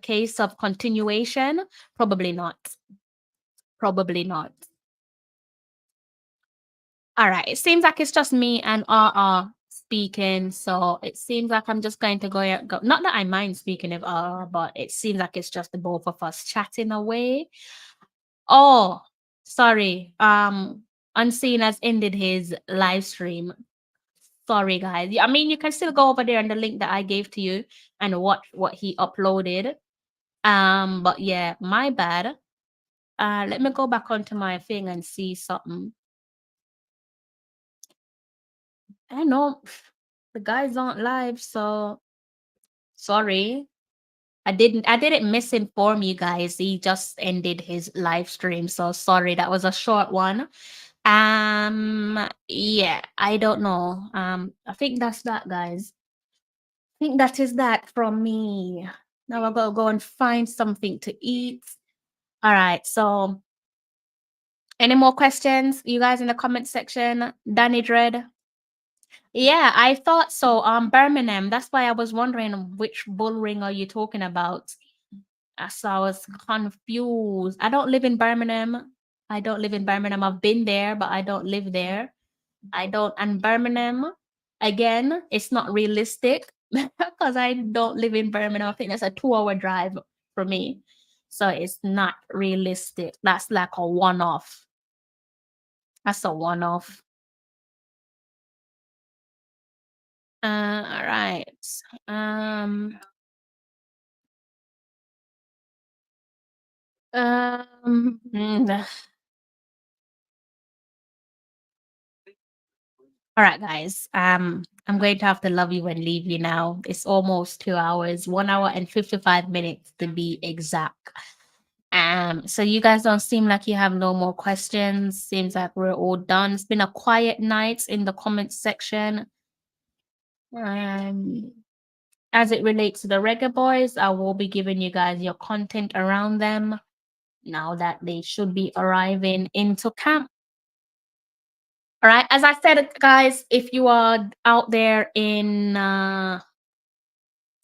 B: case of continuation. Probably not. All right, it seems like it's just me and speaking, so it seems like I'm just going to go not that I mind speaking of but it seems like it's just the both of us chatting away. Oh, sorry, Unseen has ended his live stream. Sorry, guys. I mean, you can still go over there on the link that I gave to you and watch what he uploaded. But yeah, my bad. Let me go back onto my thing and see something. I know the guys aren't live, so sorry. I didn't misinform you guys. He just ended his live stream, so sorry. That was a short one. Yeah, I don't know. I think that's that, guys. I think that is that from me. Now I gotta go and find something to eat. All right. So, any more questions, you guys, in the comment section? Danny Dread. Yeah, I thought so. Birmingham. That's why I was wondering which bull ring are you talking about. So I was confused. I don't live in Birmingham. I've been there, but I don't live there. And Birmingham, again, it's not realistic because I don't live in Birmingham. I think that's a 2-hour drive for me. So it's not realistic. That's like a one-off. That's a one-off. All right. Mm, All right, guys. I'm going to have to love you and leave you now. It's almost 2 hours, 1 hour and 55 minutes to be exact. So you guys don't seem like you have no more questions. Seems like we're all done. It's been a quiet night in the comment section. As it relates to the Reggae Boyz, I will be giving you guys your content around them now that they should be arriving into camp. All right. As I said, guys, if you are out there in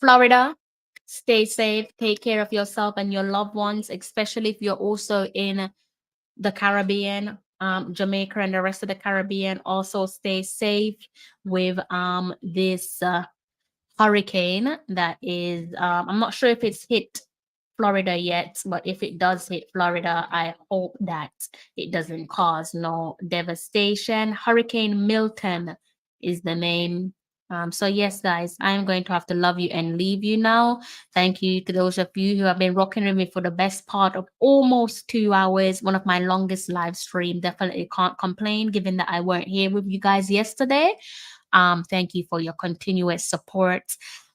B: Florida, stay safe, take care of yourself and your loved ones, especially if you're also in the Caribbean, Jamaica and the rest of the Caribbean. Also stay safe with this hurricane that is, I'm not sure if it's hit Florida yet, but if it does hit Florida, I hope that it doesn't cause no devastation. Hurricane Milton is the name. So yes, guys, I'm going to have to love you and leave you now. Thank you to those of you who have been rocking with me for the best part of almost 2 hours. One of my longest live stream. Definitely can't complain given that I weren't here with you guys yesterday. Thank you for your continuous support.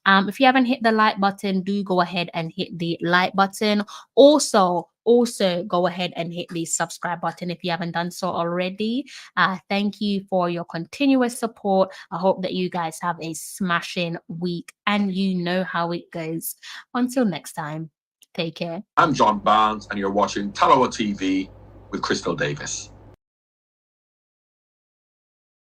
B: If you haven't hit the like button, do go ahead and hit the like button. Also, Also, go ahead and hit the subscribe button if you haven't done so already. Thank you for your continuous support. I hope that you guys have a smashing week and you know how it goes. Until next time, take care.
G: I'm John Barnes, and you're watching Talawa TV with Crystal Davis.